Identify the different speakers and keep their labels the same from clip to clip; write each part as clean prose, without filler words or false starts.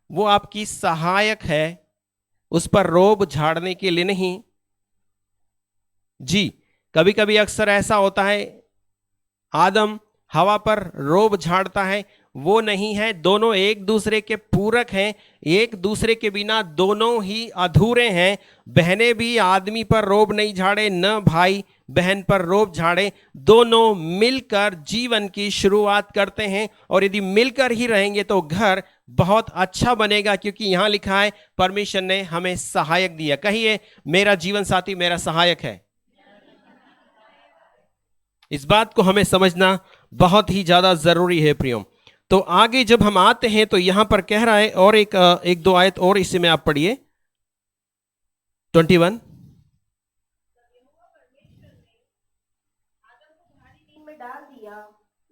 Speaker 1: वो आपकी सहायक है, उस पर रोब झाड़ने के लिए नहीं। जी, कभी कभी अक्सर ऐसा होता है, आदम हवा पर रोब झाड़ता है, वो नहीं है। दोनों एक दूसरे के पूरक हैं, एक दूसरे के बिना दोनों ही अधूरे हैं। बहनें भी आदमी पर रोब नहीं झाड़े, न भाई बहन पर रोब झाड़े। दोनों मिलकर जीवन की शुरुआत करते हैं, और यदि मिलकर ही रहेंगे तो घर बहुत अच्छा बनेगा, क्योंकि यहां लिखा है परमेश्वर ने हमें सहायक दिया। कहिए, मेरा जीवन साथी मेरा सहायक है। इस बात को हमें समझना बहुत ही ज्यादा जरूरी है प्रियो। तो आगे जब हम आते हैं तो यहां पर कह रहा है, और एक दो आयत और इसी में आप पढ़िए, 21।
Speaker 2: में डाल दिया।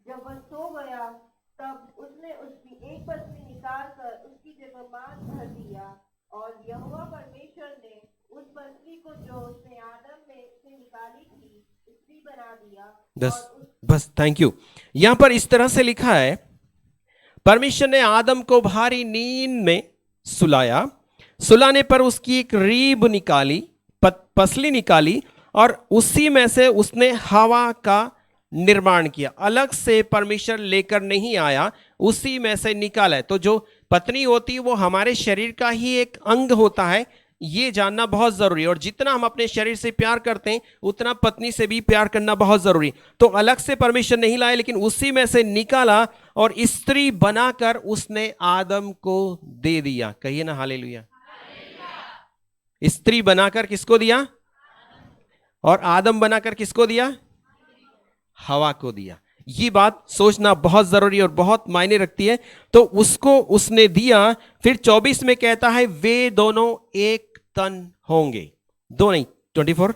Speaker 2: जब वह सो गया तब उसने उसकी एक पत्नी निकाल कर उसकी जगह मांस भर दिया, और यहोवा परमेश्वर ने उस पत्नी को जो उसने आदम में से निकाली थी स्त्री बना दिया।
Speaker 1: बस थैंक यू। यहां पर इस तरह से लिखा है, परमेश्वर ने आदम को भारी नींद में सुलाया, सुलाने पर उसकी एक रीब निकाली, पसली निकाली, और उसी में से उसने हवा का निर्माण किया। अलग से परमेश्वर लेकर नहीं आया, उसी में से निकाला है। तो जो पत्नी होती है वो हमारे शरीर का ही एक अंग होता है, ये जानना बहुत जरूरी है। और जितना हम अपने शरीर से प्यार करते हैं उतना पत्नी से भी प्यार करना बहुत जरूरी। तो अलग से परमेश्वर नहीं लाए, लेकिन उसी में से निकाला और स्त्री बनाकर उसने आदम को दे दिया। कहिए ना हालेलुया। स्त्री बनाकर किसको दिया? और आदम बनाकर किसको दिया? हवा को दिया। ये बात सोचना बहुत जरूरी और बहुत मायने रखती है। तो उसको उसने दिया। फिर 24 में कहता है वे दोनों एक तन होंगे। दो नहीं, 24।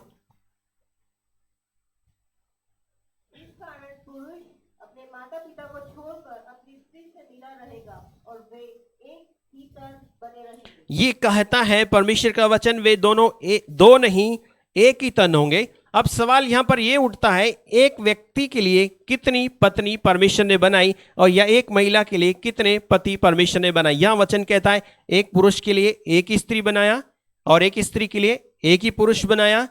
Speaker 2: इस कारण पुरुष अपने माता पिता को छोड़कर अपनी स्त्री से मिला रहेगा और वे एक ही तन बने रहेंगे।
Speaker 1: ये कहता है परमेश्वर का वचन, वे दोनों दो नहीं एक ही तन होंगे। अब सवाल यहां पर यह उठता है, एक व्यक्ति के लिए कितनी पत्नी परमेश्वर ने बनाई, और या एक महिला के लिए कितने पति परमेश्वर ने बनाई? यहां वचन कहता है एक पुरुष के लिए एक ही स्त्री बनाया और एक स्त्री के लिए एक ही पुरुष बनाया।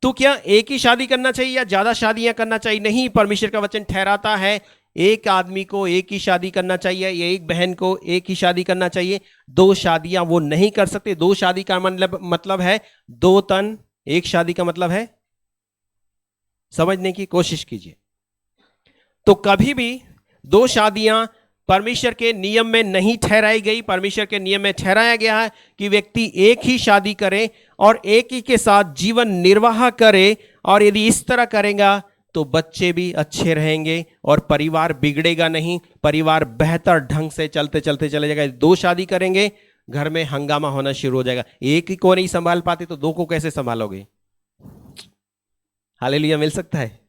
Speaker 1: तो क्या एक ही शादी करना चाहिए या ज्यादा शादियां करना चाहिए? नहीं, परमेश्वर का वचन ठहराता है एक आदमी को एक ही शादी करना चाहिए, या एक बहन को एक ही शादी करना चाहिए। दो शादियां वो नहीं कर सकते। दो शादी का मतलब है दो तन। एक शादी का मतलब है, समझने की कोशिश कीजिए। तो कभी भी दो शादियां परमेश्वर के नियम में नहीं ठहराई गई। परमेश्वर के नियम में ठहराया गया है कि व्यक्ति एक ही शादी करे और एक ही के साथ जीवन निर्वाह करे, और यदि इस तरह करेगा तो बच्चे भी अच्छे रहेंगे और परिवार बिगड़ेगा नहीं, परिवार बेहतर ढंग से चलते चलते चले जाएगा। दो शादी करेंगे, घर में हंगामा होना शुरू हो जाएगा। एक ही को नहीं संभाल पाते तो दो को कैसे संभालोगे? हालेलुया। मिल सकता है?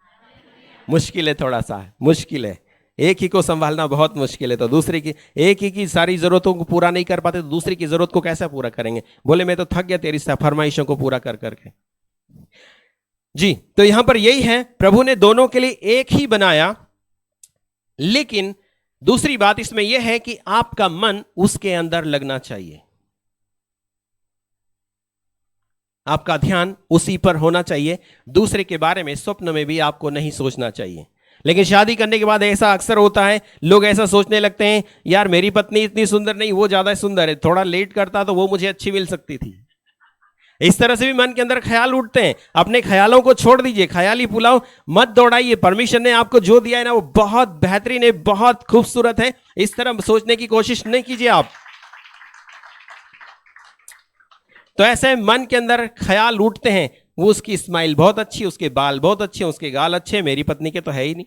Speaker 1: मुश्किल है, थोड़ा सा मुश्किल है। एक ही को संभालना बहुत मुश्किल है, तो दूसरे की, एक ही की सारी जरूरतों को पूरा नहीं कर पाते तो दूसरी की जरूरत को कैसे पूरा करेंगे? बोले मैं तो थक गया तेरी फरमाइशों को पूरा कर करके। जी, तो यहां पर यही है, प्रभु ने दोनों के लिए एक ही बनाया। लेकिन दूसरी बात इसमें यह है कि आपका मन उसके अंदर लगना चाहिए, आपका ध्यान उसी पर होना चाहिए। दूसरे के बारे में स्वप्न में भी आपको नहीं सोचना चाहिए। लेकिन शादी करने के बाद ऐसा अक्सर होता है, लोग ऐसा सोचने लगते हैं यार मेरी पत्नी इतनी सुंदर नहीं, वो ज्यादा सुंदर है, थोड़ा लेट करता तो वो मुझे अच्छी मिल सकती थी। इस तरह से भी मन के अंदर ख्याल उठते हैं। अपने ख्यालों को छोड़ दीजिए, ख्याली पुलाव मत दौड़ाइए। परमेश्वर ने आपको जो दिया है ना वो बहुत बेहतरीन है, बहुत खूबसूरत है। इस तरह सोचने की कोशिश नहीं कीजिए आप। तो ऐसे मन के अंदर ख्याल उठते हैं, वो उसकी स्माइल बहुत अच्छी, उसके बाल बहुत अच्छे, उसके गाल अच्छे, मेरी पत्नी के तो है ही नहीं।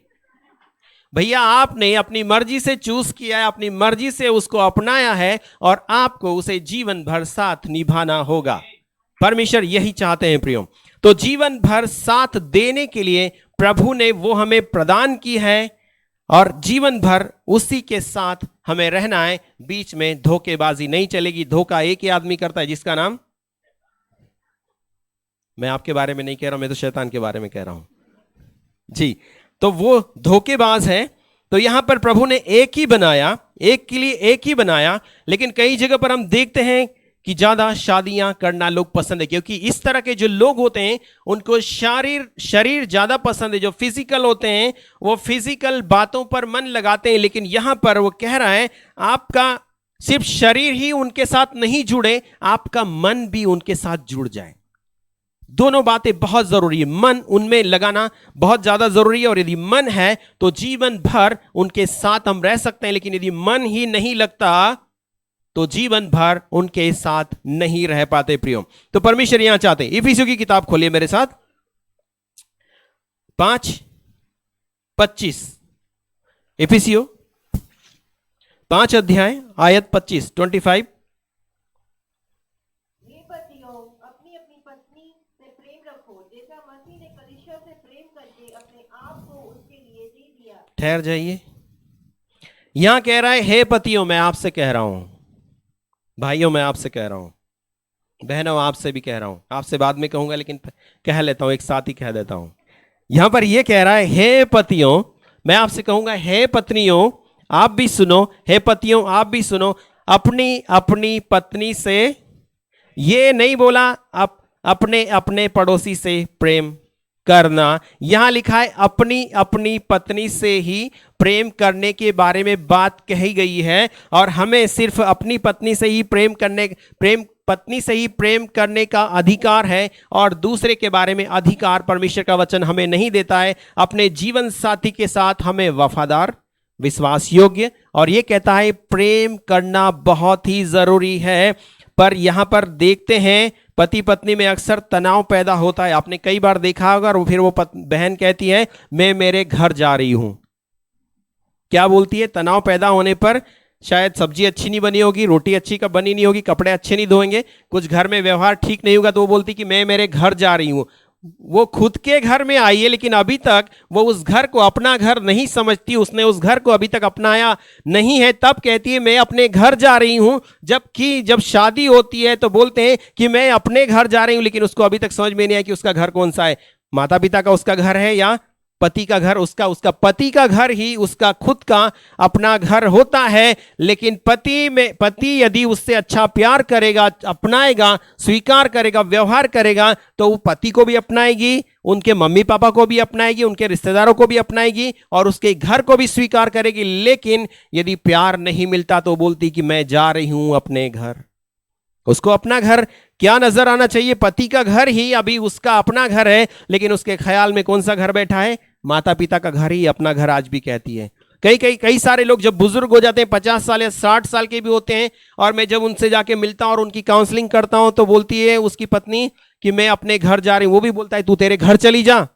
Speaker 1: भैया आपने अपनी मर्जी से चूज किया है, अपनी मर्जी से उसको अपनाया है, और आपको उसे जीवन भर साथ निभाना होगा। परमेश्वर यही चाहते हैं प्रियो। तो जीवन भर साथ देने के लिए प्रभु ने वो हमें प्रदान की है, और जीवन भर उसी के साथ हमें रहना है। बीच में धोखेबाजी नहीं चलेगी। धोखा एक ही आदमी करता है जिसका नाम, मैं आपके बारे में नहीं कह रहा हूं, मैं तो शैतान के बारे में कह रहा हूं जी। तो वो धोखेबाज है तो यहां पर प्रभु ने एक ही बनाया, एक के लिए एक ही बनाया, लेकिन कई जगह पर हम देखते हैं कि ज्यादा शादियां करना लोग पसंद है, क्योंकि इस तरह के जो लोग होते हैं उनको शरीर ज्यादा पसंद है। जो फिजिकल होते हैं वो फिजिकल बातों पर मन लगाते हैं, लेकिन यहां पर वो कह रहा है आपका सिर्फ शरीर ही उनके साथ नहीं जुड़े, आपका मन भी उनके साथ जुड़ जाए। दोनों बातें बहुत जरूरी है, मन उनमें लगाना बहुत ज्यादा जरूरी है। और यदि मन है तो जीवन भर उनके साथ हम रह सकते हैं, लेकिन यदि मन ही नहीं लगता तो जीवन भर उनके साथ नहीं रह पाते प्रियो। तो परमेश्वर यहां चाहते हैं, इफिसियों की किताब खोलिए मेरे साथ, 5:25। इफिसियों 5 अध्याय आयत 25।
Speaker 2: हे पतियों, अपनी अपनी पत्नी से प्रेम रखो, जैसा मसीह ने कलीसिया से प्रेम करके अपने आप को उसके लिए दे दिया।
Speaker 1: ठहर जाइए, यहां कह रहा है हे पतियों, मैं आपसे कह रहा हूं, भाइयों मैं आपसे कह रहा हूं, बहनों आपसे भी कह रहा हूं, आपसे बाद में कहूंगा लेकिन कह लेता हूं, एक साथ ही कह देता हूं। यहां पर यह कह रहा है हे पतियों, मैं आपसे कहूंगा हे पत्नियों आप भी सुनो, हे पतियों आप भी सुनो, अपनी अपनी पत्नी से, ये नहीं बोला अपने अपने पड़ोसी से प्रेम करना, यहां लिखा है अपनी अपनी पत्नी से ही प्रेम करने के बारे में बात कही गई है। और हमें सिर्फ अपनी पत्नी से ही पत्नी से ही प्रेम करने का अधिकार है, और दूसरे के बारे में अधिकार परमेश्वर का वचन हमें नहीं देता है। अपने जीवन साथी के साथ हमें वफादार, विश्वास योग्य, और ये कहता है प्रेम करना बहुत ही जरूरी है। पर यहां पर देखते हैं पति पत्नी में अक्सर तनाव पैदा होता है। आपने कई बार देखा होगा, और फिर वो बहन कहती है मैं मेरे घर जा रही हूं। क्या बोलती है? तनाव पैदा होने पर शायद सब्जी अच्छी नहीं बनी होगी, रोटी अच्छी का बनी नहीं होगी, कपड़े अच्छे नहीं धोएंगे, कुछ घर में व्यवहार ठीक नहीं होगा, तो वो बोलती कि मैं मेरे घर जा रही हूं। वो खुद के घर में आई है, लेकिन अभी तक वो उस घर को अपना घर नहीं समझती, उसने उस घर को अभी तक अपनाया नहीं है, तब कहती है मैं अपने घर जा रही हूं। जबकि जब शादी होती है तो बोलते हैं कि मैं अपने घर जा रही हूं, लेकिन उसको अभी तक समझ में नहीं आया कि उसका घर कौन सा है, माता पिता का उसका घर है या पति का घर। उसका पति का घर ही उसका खुद का अपना घर होता है। लेकिन पति यदि उससे अच्छा प्यार करेगा, अपनाएगा, स्वीकार करेगा, व्यवहार करेगा, तो वो पति को भी अपनाएगी, उनके मम्मी पापा को भी अपनाएगी, उनके रिश्तेदारों को भी अपनाएगी, और उसके घर को भी स्वीकार करेगी। लेकिन यदि प्यार नहीं मिलता तो बोलती कि मैं जा रही हूं अपने घर। उसको अपना घर क्या नजर आना चाहिए? पति का घर ही अभी उसका अपना घर है, लेकिन उसके ख्याल में कौन सा घर बैठा है? माता पिता का घर ही अपना घर आज भी कहती है। कई सारे लोग जब बुजुर्ग हो जाते हैं, 50 साल या 60 साल के भी होते हैं, और मैं जब उनसे जाके मिलता हूं और उनकी काउंसलिंग करता हूं, तो बोलती है उसकी पत्नी कि मैं अपने घर जा रही हूं। वो भी बोलता है तू तेरे घर चली जा।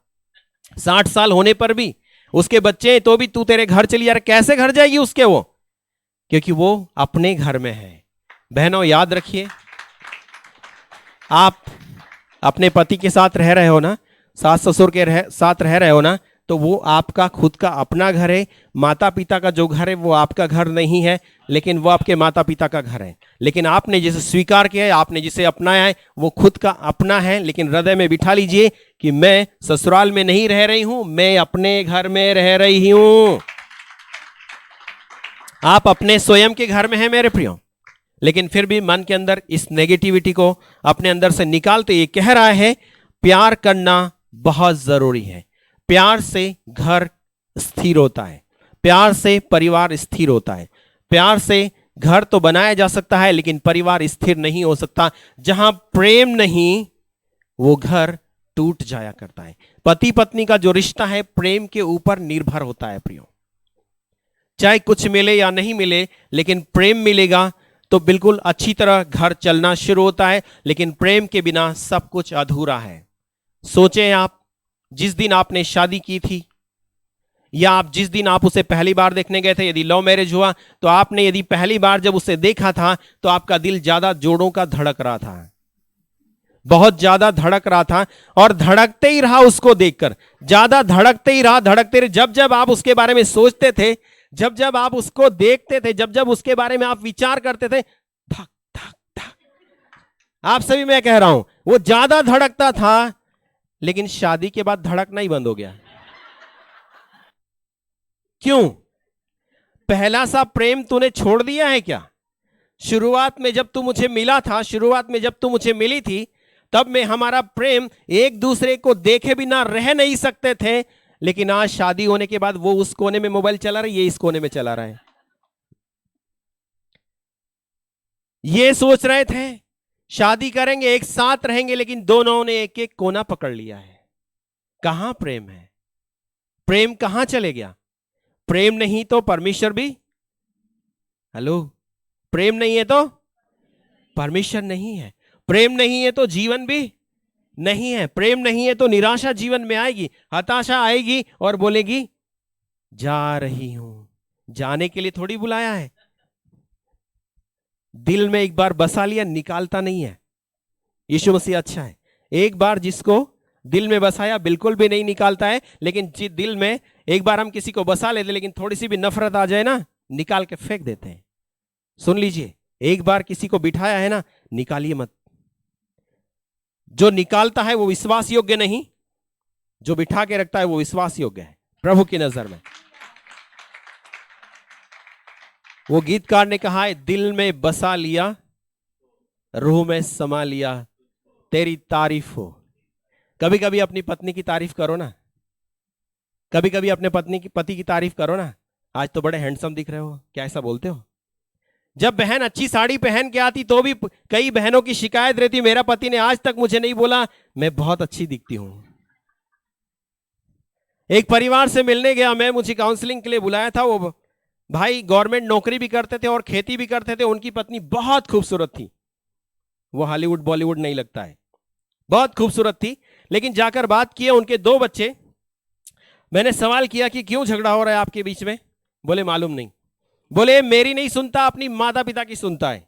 Speaker 1: 60 साल होने पर भी उसके बच्चे हैं तो भी तू तेरे घर चली जा। कैसे घर जाएगी उसके वो? क्योंकि वो अपने घर में है। बहनों याद रखिए, आप अपने पति के साथ रह रहे हो ना, सास ससुर के साथ रह रहे हो ना, तो वो आपका खुद का अपना घर है। माता पिता का जो घर है वो आपका घर नहीं है, लेकिन वो आपके माता पिता का घर है। लेकिन आपने जिसे स्वीकार किया है, आपने जिसे अपनाया है, वो खुद का अपना है। लेकिन हृदय में बिठा लीजिए कि मैं ससुराल में नहीं रह रही हूं, मैं अपने घर में रह रही हूं। आप अपने स्वयं के घर में हैं मेरे प्रियो, लेकिन फिर भी मन के अंदर इस नेगेटिविटी को अपने अंदर से निकालते ये कह रहा है प्यार करना बहुत जरूरी है। प्यार से घर स्थिर होता है, प्यार से परिवार स्थिर होता है। प्यार से घर तो बनाया जा सकता है, लेकिन परिवार स्थिर नहीं हो सकता। जहां प्रेम नहीं, वो घर टूट जाया करता है। पति पत्नी का जो रिश्ता है प्रेम के ऊपर निर्भर होता है प्रियो। चाहे कुछ मिले या नहीं मिले, लेकिन प्रेम मिलेगा तो बिल्कुल अच्छी तरह घर चलना शुरू होता है। लेकिन प्रेम के बिना सब कुछ अधूरा है। सोचें आप, जिस दिन आपने शादी की थी, या आप जिस दिन आप उसे पहली बार देखने गए थे, यदि लव मैरिज हुआ तो आपने यदि पहली बार जब उसे देखा था तो आपका दिल ज्यादा जोड़ों का धड़क रहा था, बहुत ज्यादा धड़क रहा था, और धड़कते ही रहा उसको देखकर, ज्यादा धड़कते ही रहा, धड़कते रहे। जब जब आप उसके बारे में सोचते थे, जब जब आप उसको देखते थे, जब जब उसके बारे में आप विचार करते थे, धक धक धक, आप सभी मैं कह रहा हूं, वो ज्यादा धड़कता था। लेकिन शादी के बाद धड़कना ही बंद हो गया। क्यों? पहला सा प्रेम तूने छोड़ दिया है क्या? शुरुआत में जब तू मुझे मिला था, शुरुआत में जब तू मुझे मिली थी, तब में हमारा प्रेम एक दूसरे को देखे बिना रह नहीं सकते थे, लेकिन आज शादी होने के बाद वो उस कोने में मोबाइल चला रहा है, ये इस कोने में चला रहा है। ये सोच रहे थे शादी करेंगे, एक साथ रहेंगे, लेकिन दोनों ने एक एक कोना पकड़ लिया है। कहां प्रेम है? प्रेम कहां चले गया? प्रेम नहीं तो परमेश्वर भी, हेलो, प्रेम नहीं है तो परमेश्वर नहीं है, प्रेम नहीं है तो जीवन भी नहीं है, प्रेम नहीं है तो निराशा जीवन में आएगी, हताशा आएगी और बोलेगी जा रही हूं। जाने के लिए थोड़ी बुलाया है, दिल में एक बार बसा लिया, निकालता नहीं है। यीशु मसीह अच्छा है, एक बार जिसको दिल में बसाया बिल्कुल भी नहीं निकालता है, लेकिन दिल में एक बार हम किसी को बसा लेते, लेकिन थोड़ी सी भी नफरत आ जाए ना, निकाल के फेंक देते हैं। सुन लीजिए, एक बार किसी को बिठाया है ना, निकालिए मत। जो निकालता है वो विश्वास योग्य नहीं, जो बिठा के रखता है वो विश्वास योग्य है प्रभु की नजर में। वो गीतकार ने कहा है, दिल में बसा लिया, रूह में समा लिया, तेरी तारीफ हो। कभी कभी अपनी पत्नी की तारीफ करो ना, कभी कभी अपने पति की तारीफ करो ना। आज तो बड़े हैंडसम दिख रहे हो, क्या ऐसा बोलते हो? जब बहन अच्छी साड़ी पहन के आती तो भी कई बहनों की शिकायत रहती, मेरा पति ने आज तक मुझे नहीं बोला मैं बहुत अच्छी दिखती हूं। एक परिवार से मिलने गया मैं, मुझे काउंसलिंग के लिए बुलाया था। वो भाई गवर्नमेंट नौकरी भी करते थे और खेती भी करते थे। उनकी पत्नी बहुत खूबसूरत थी, वो हॉलीवुड बॉलीवुड नहीं लगता है, बहुत खूबसूरत थी। लेकिन जाकर बात किए, उनके 2 बच्चे। मैंने सवाल किया कि क्यों झगड़ा हो रहा है आपके बीच में? बोले मालूम नहीं। बोले मेरी नहीं सुनता, अपनी माता पिता की सुनता है।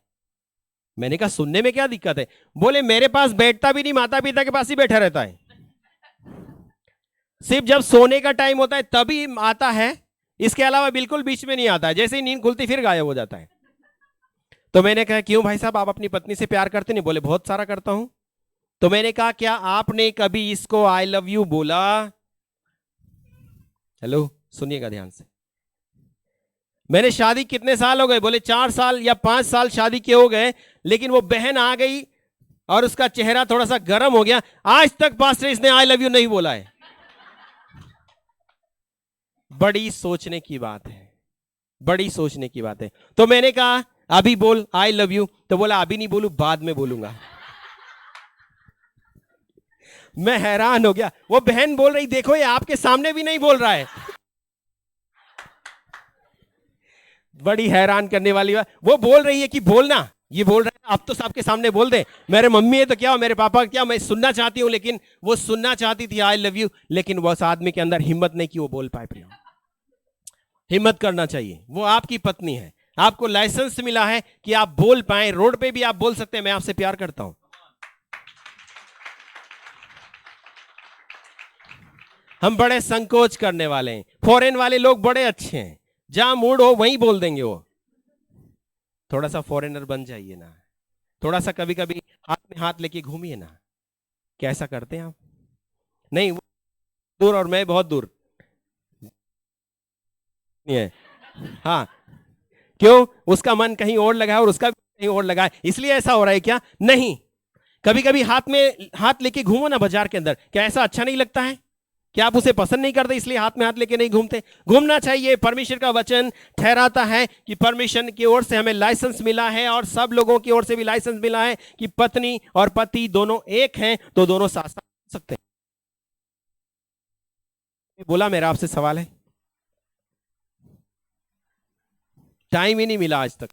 Speaker 1: मैंने कहा सुनने में क्या दिक्कत है? बोले मेरे पास बैठता भी नहीं, माता पिता के पास ही बैठा रहता है, सिर्फ जब सोने का टाइम होता है तभी आता है, इसके अलावा बिल्कुल बीच में नहीं आता है। जैसे ही नींद खुलती फिर गायब हो जाता है। तो मैंने कहा क्यों भाई साहब, आप अपनी पत्नी से प्यार करते नहीं? बोले बहुत सारा करता हूं। तो मैंने कहा क्या आपने कभी इसको आई लव यू बोला? हेलो, सुनिएगा ध्यान से। मैंने शादी कितने साल हो गए? बोले 4 साल या 5 साल शादी के हो गए, लेकिन वो बहन आ गई और उसका चेहरा थोड़ा सा गर्म हो गया, आज तक पास्टर इसने आई लव यू नहीं बोला है। बड़ी सोचने की बात है, बड़ी सोचने की बात है। तो मैंने कहा अभी बोल आई लव यू। तो बोला अभी नहीं बोलू, बाद में बोलूंगा। मैं हैरान हो गया। वो बहन बोल रही देखो ये आपके सामने भी नहीं बोल रहा है। बड़ी हैरान करने वाली बात, वो बोल रही है कि बोलना, ये बोल रहा है अब तो सबके सामने बोल दे, मेरे मम्मी है तो क्या, मेरे पापा क्या, मैं सुनना चाहती हूं। लेकिन वो सुनना चाहती थी आई लव यू, लेकिन वो उस आदमी के अंदर हिम्मत नहीं कि वो बोल पाए। प्रियो, हिम्मत करना चाहिए। वो आपकी पत्नी है, आपको लाइसेंस मिला है कि आप बोल पाए। रोड पे भी आप बोल सकते हैं मैं आपसे प्यार करता हूं। हम बड़े संकोच करने वाले हैं। फॉरेन वाले लोग बड़े अच्छे हैं, जहां मूड हो वहीं बोल देंगे। वो थोड़ा सा फॉरेनर बन जाइए ना, थोड़ा सा कभी कभी हाथ में हाथ लेके घूमिए ना। कैसा करते हैं आप? नहीं, वो दूर और मैं बहुत दूर है। हाँ, क्यों? उसका मन कहीं और लगा है और उसका भी कहीं और लगा है, इसलिए ऐसा हो रहा है क्या? नहीं, कभी कभी हाथ में हाथ लेके घूमो ना बाजार के अंदर, क्या ऐसा अच्छा नहीं लगता है? क्या आप उसे पसंद नहीं करते इसलिए हाथ में हाथ लेके नहीं घूमते? घूमना चाहिए। परमेश्वर का वचन ठहराता है कि परमेश्वर की ओर से हमें लाइसेंस मिला है और सब लोगों की ओर से भी लाइसेंस मिला है कि पत्नी और पति दोनों एक हैं, तो दोनों साथ साथ सकते हैं। बोला मेरा आपसे सवाल है, टाइम ही नहीं मिला आज तक,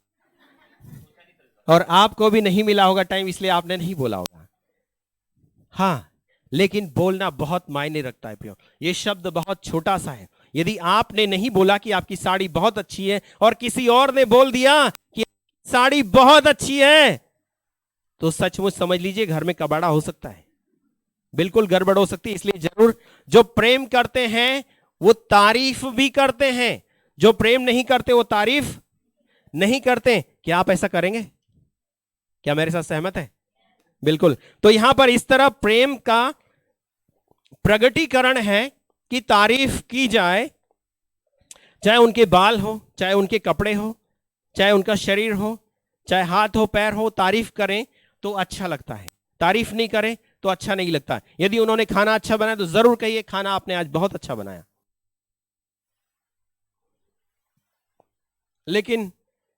Speaker 1: और आपको भी नहीं मिला होगा टाइम, इसलिए आपने नहीं बोला होगा। हाँ, लेकिन बोलना बहुत मायने रखता है प्रियो। ये शब्द बहुत छोटा सा है। यदि आपने नहीं बोला कि आपकी साड़ी बहुत अच्छी है और किसी और ने बोल दिया कि साड़ी बहुत अच्छी है, तो सचमुच समझ लीजिए घर में कबाड़ा हो सकता है, बिल्कुल गड़बड़ हो सकती है। इसलिए जरूर जो प्रेम करते हैं वो तारीफ भी करते हैं, जो प्रेम नहीं करते वो तारीफ नहीं करते। क्या आप ऐसा करेंगे? क्या मेरे साथ सहमत है? बिल्कुल। तो यहां पर इस तरह प्रेम का प्रगटीकरण है कि तारीफ की जाए, चाहे उनके बाल हो, चाहे उनके कपड़े हो, चाहे उनका शरीर हो, चाहे हाथ हो, पैर हो, तारीफ करें तो अच्छा लगता है, तारीफ नहीं करें तो अच्छा नहीं लगता। यदि उन्होंने खाना अच्छा बनाया तो जरूर कहिए खाना आपने आज बहुत अच्छा बनाया। लेकिन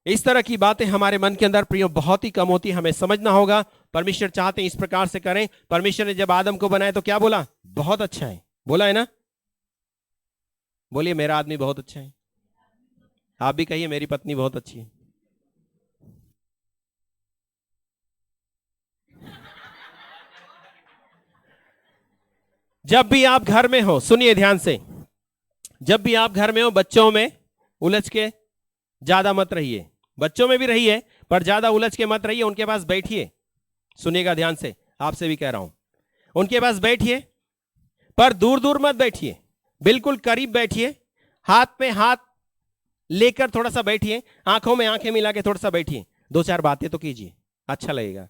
Speaker 1: इस तरह की बातें हमारे मन के अंदर प्रियो बहुत ही कम होती है, हमें समझना होगा। परमेश्वर चाहते हैं इस प्रकार से करें। परमेश्वर ने जब आदम को बनाया तो क्या बोला? बहुत अच्छा है, बोला है ना? बोलिए मेरा आदमी बहुत अच्छा है। आप भी कहिए मेरी पत्नी बहुत अच्छी है। जब भी आप घर में हो, सुनिए ध्यान से, जब भी आप घर में हो बच्चों में उलझ के ज्यादा मत रहिए। बच्चों में भी रहिए पर ज्यादा उलझ के मत रहिए। उनके पास बैठिए, सुनिएगा ध्यान से, आपसे भी कह रहा हूं, उनके पास बैठिए पर दूर दूर मत बैठिए, बिल्कुल करीब बैठिए। हाथ में हाथ लेकर थोड़ा सा बैठिए, आंखों में आंखें मिला के थोड़ा सा बैठिए, दो चार बातें तो कीजिए, अच्छा लगेगा।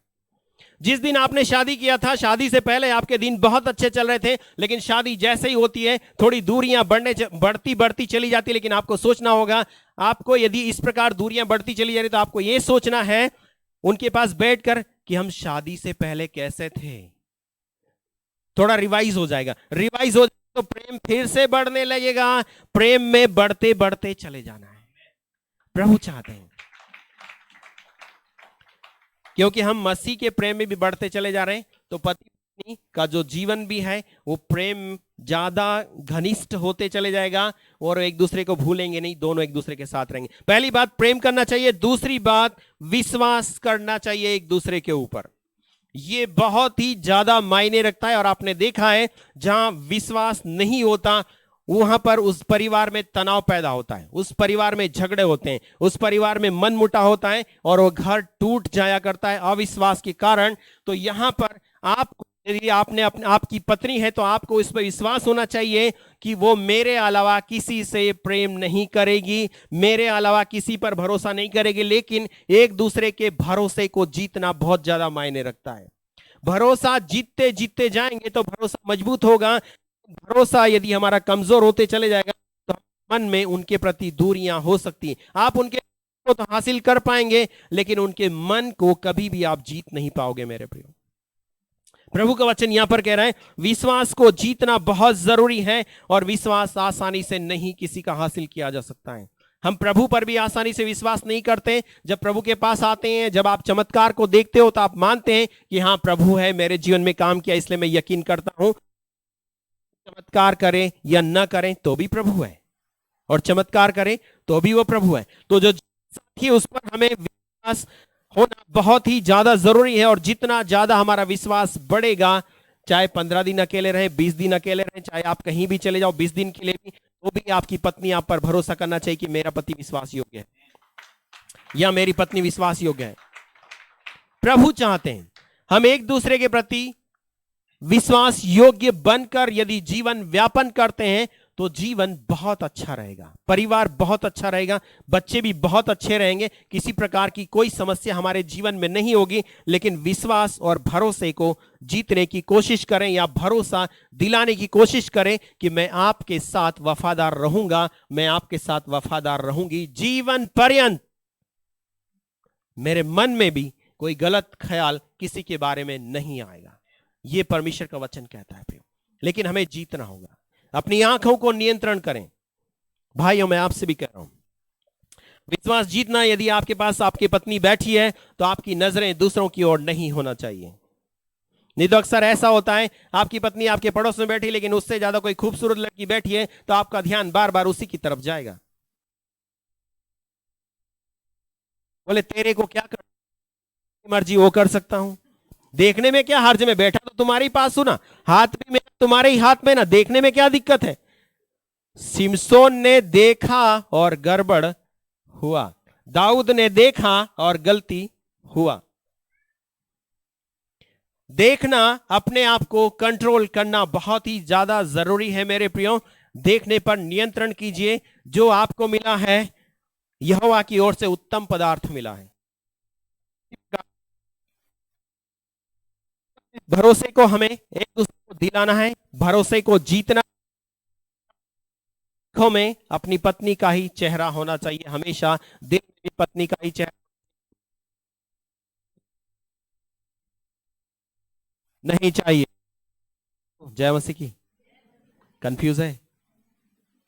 Speaker 1: जिस दिन आपने शादी किया था, शादी से पहले आपके दिन बहुत अच्छे चल रहे थे, लेकिन शादी जैसे ही होती है थोड़ी दूरियां बढ़ती बढ़ती चली जाती है। लेकिन आपको सोचना होगा, आपको यदि इस प्रकार दूरियां बढ़ती चली जा रही तो आपको यह सोचना है उनके पास बैठकर कि हम शादी से पहले कैसे थे। थोड़ा रिवाइज हो जाएगा, रिवाइज हो तो प्रेम फिर से बढ़ने लगेगा। प्रेम में बढ़ते बढ़ते चले जाना है, प्रभु चाहते हैं। क्योंकि हम मसीह के प्रेम में भी बढ़ते चले जा रहे हैं तो पति पत्नी का जो जीवन भी है वो प्रेम ज्यादा घनिष्ठ होते चले जाएगा और एक दूसरे को भूलेंगे नहीं, दोनों एक दूसरे के साथ रहेंगे। पहली बात प्रेम करना चाहिए, दूसरी बात विश्वास करना चाहिए एक दूसरे के ऊपर। ये बहुत ही ज्यादा मायने रखता है और आपने देखा है जहां विश्वास नहीं होता वहां पर उस परिवार में तनाव पैदा होता है, उस परिवार में झगड़े होते हैं, उस परिवार में मनमुटाव होता है और वो घर टूट जाया करता है अविश्वास के कारण। तो यहां पर आपको, यदि आपने आपकी पत्नी है तो आपको इस पर विश्वास होना चाहिए कि वो मेरे अलावा किसी से प्रेम नहीं करेगी, मेरे अलावा किसी पर भरोसा नहीं करेगी। लेकिन एक दूसरे के भरोसे को जीतना बहुत ज्यादा मायने रखता है। भरोसा जीतते जीतते जाएंगे तो भरोसा मजबूत होगा। भरोसा यदि हमारा कमजोर होते चले जाएगा तो मन में उनके प्रति दूरियां हो सकती हैं। आप उनके को तो हासिल कर पाएंगे लेकिन उनके मन को कभी भी आप जीत नहीं पाओगे मेरे प्रियो। प्रभु का वचन यहां पर कह रहा है विश्वास को जीतना बहुत जरूरी है और विश्वास आसानी से नहीं किसी का हासिल किया जा सकता है। हम प्रभु पर भी आसानी से विश्वास नहीं करते। जब प्रभु के पास आते हैं, जब आप चमत्कार को देखते हो तो आप मानते हैं कि हाँ प्रभु है, मेरे जीवन में काम किया, इसलिए मैं यकीन करता हूं। चमत्कार करें या न करें तो भी प्रभु है और चमत्कार करें तो भी वो प्रभु है। तो जो साथी उस पर हमें विश्वास होना बहुत ही ज्यादा जरूरी है और जितना ज्यादा हमारा विश्वास बढ़ेगा, चाहे 15 दिन अकेले रहे, 20 दिन अकेले रहे, चाहे आप कहीं भी चले जाओ 20 दिन के लिए भी, तो भी आपकी पत्नी आप पर भरोसा करना चाहिए कि मेरा पति विश्वास योग्य है या मेरी पत्नी विश्वास योग्य है। प्रभु चाहते हैं हम एक दूसरे के प्रति विश्वास योग्य बनकर यदि जीवन व्यापन करते हैं तो जीवन बहुत अच्छा रहेगा, परिवार बहुत अच्छा रहेगा, बच्चे भी बहुत अच्छे रहेंगे, किसी प्रकार की कोई समस्या हमारे जीवन में नहीं होगी। लेकिन विश्वास और भरोसे को जीतने की कोशिश करें या भरोसा दिलाने की कोशिश करें कि मैं आपके साथ वफादार रहूंगा, मैं आपके साथ वफादार रहूंगी जीवन पर्यंत। मेरे मन में भी कोई गलत ख्याल किसी के बारे में नहीं आएगा, ये परमेश्वर का वचन कहता है प्रियो। लेकिन हमें जीतना होगा, अपनी आंखों को नियंत्रण करें। भाइयों मैं आपसे भी कह रहा हूं, विश्वास जीतना, यदि आपके पास आपकी पत्नी बैठी है तो आपकी नजरें दूसरों की ओर नहीं होना चाहिए। नहीं तो अक्सर ऐसा होता है आपकी पत्नी आपके पड़ोस में बैठी लेकिन उससे ज्यादा कोई खूबसूरत लड़की बैठी है तो आपका ध्यान बार बार उसी की तरफ जाएगा। बोले तेरे को क्या कर मर्जी वो कर सकता हूं, देखने में क्या हर्ज, में बैठा तो तुम्हारे पास हूं ना, हाथ भी में तुम्हारे ही हाथ में ना, देखने में क्या दिक्कत है। सिमसोन ने देखा और गड़बड़ हुआ, दाऊद ने देखा और गलती हुआ। देखना, अपने आप को कंट्रोल करना बहुत ही ज्यादा जरूरी है मेरे प्रियो। देखने पर नियंत्रण कीजिए। जो आपको मिला है यहोवा की ओर से उत्तम पदार्थ मिला है। भरोसे को हमें एक दूसरे को दिलाना है, भरोसे को जीतना आंखों में अपनी पत्नी का ही चेहरा होना चाहिए, हमेशा दिल में भी पत्नी का ही चेहरा नहीं चाहिए। जय मसीह की। कंफ्यूज है?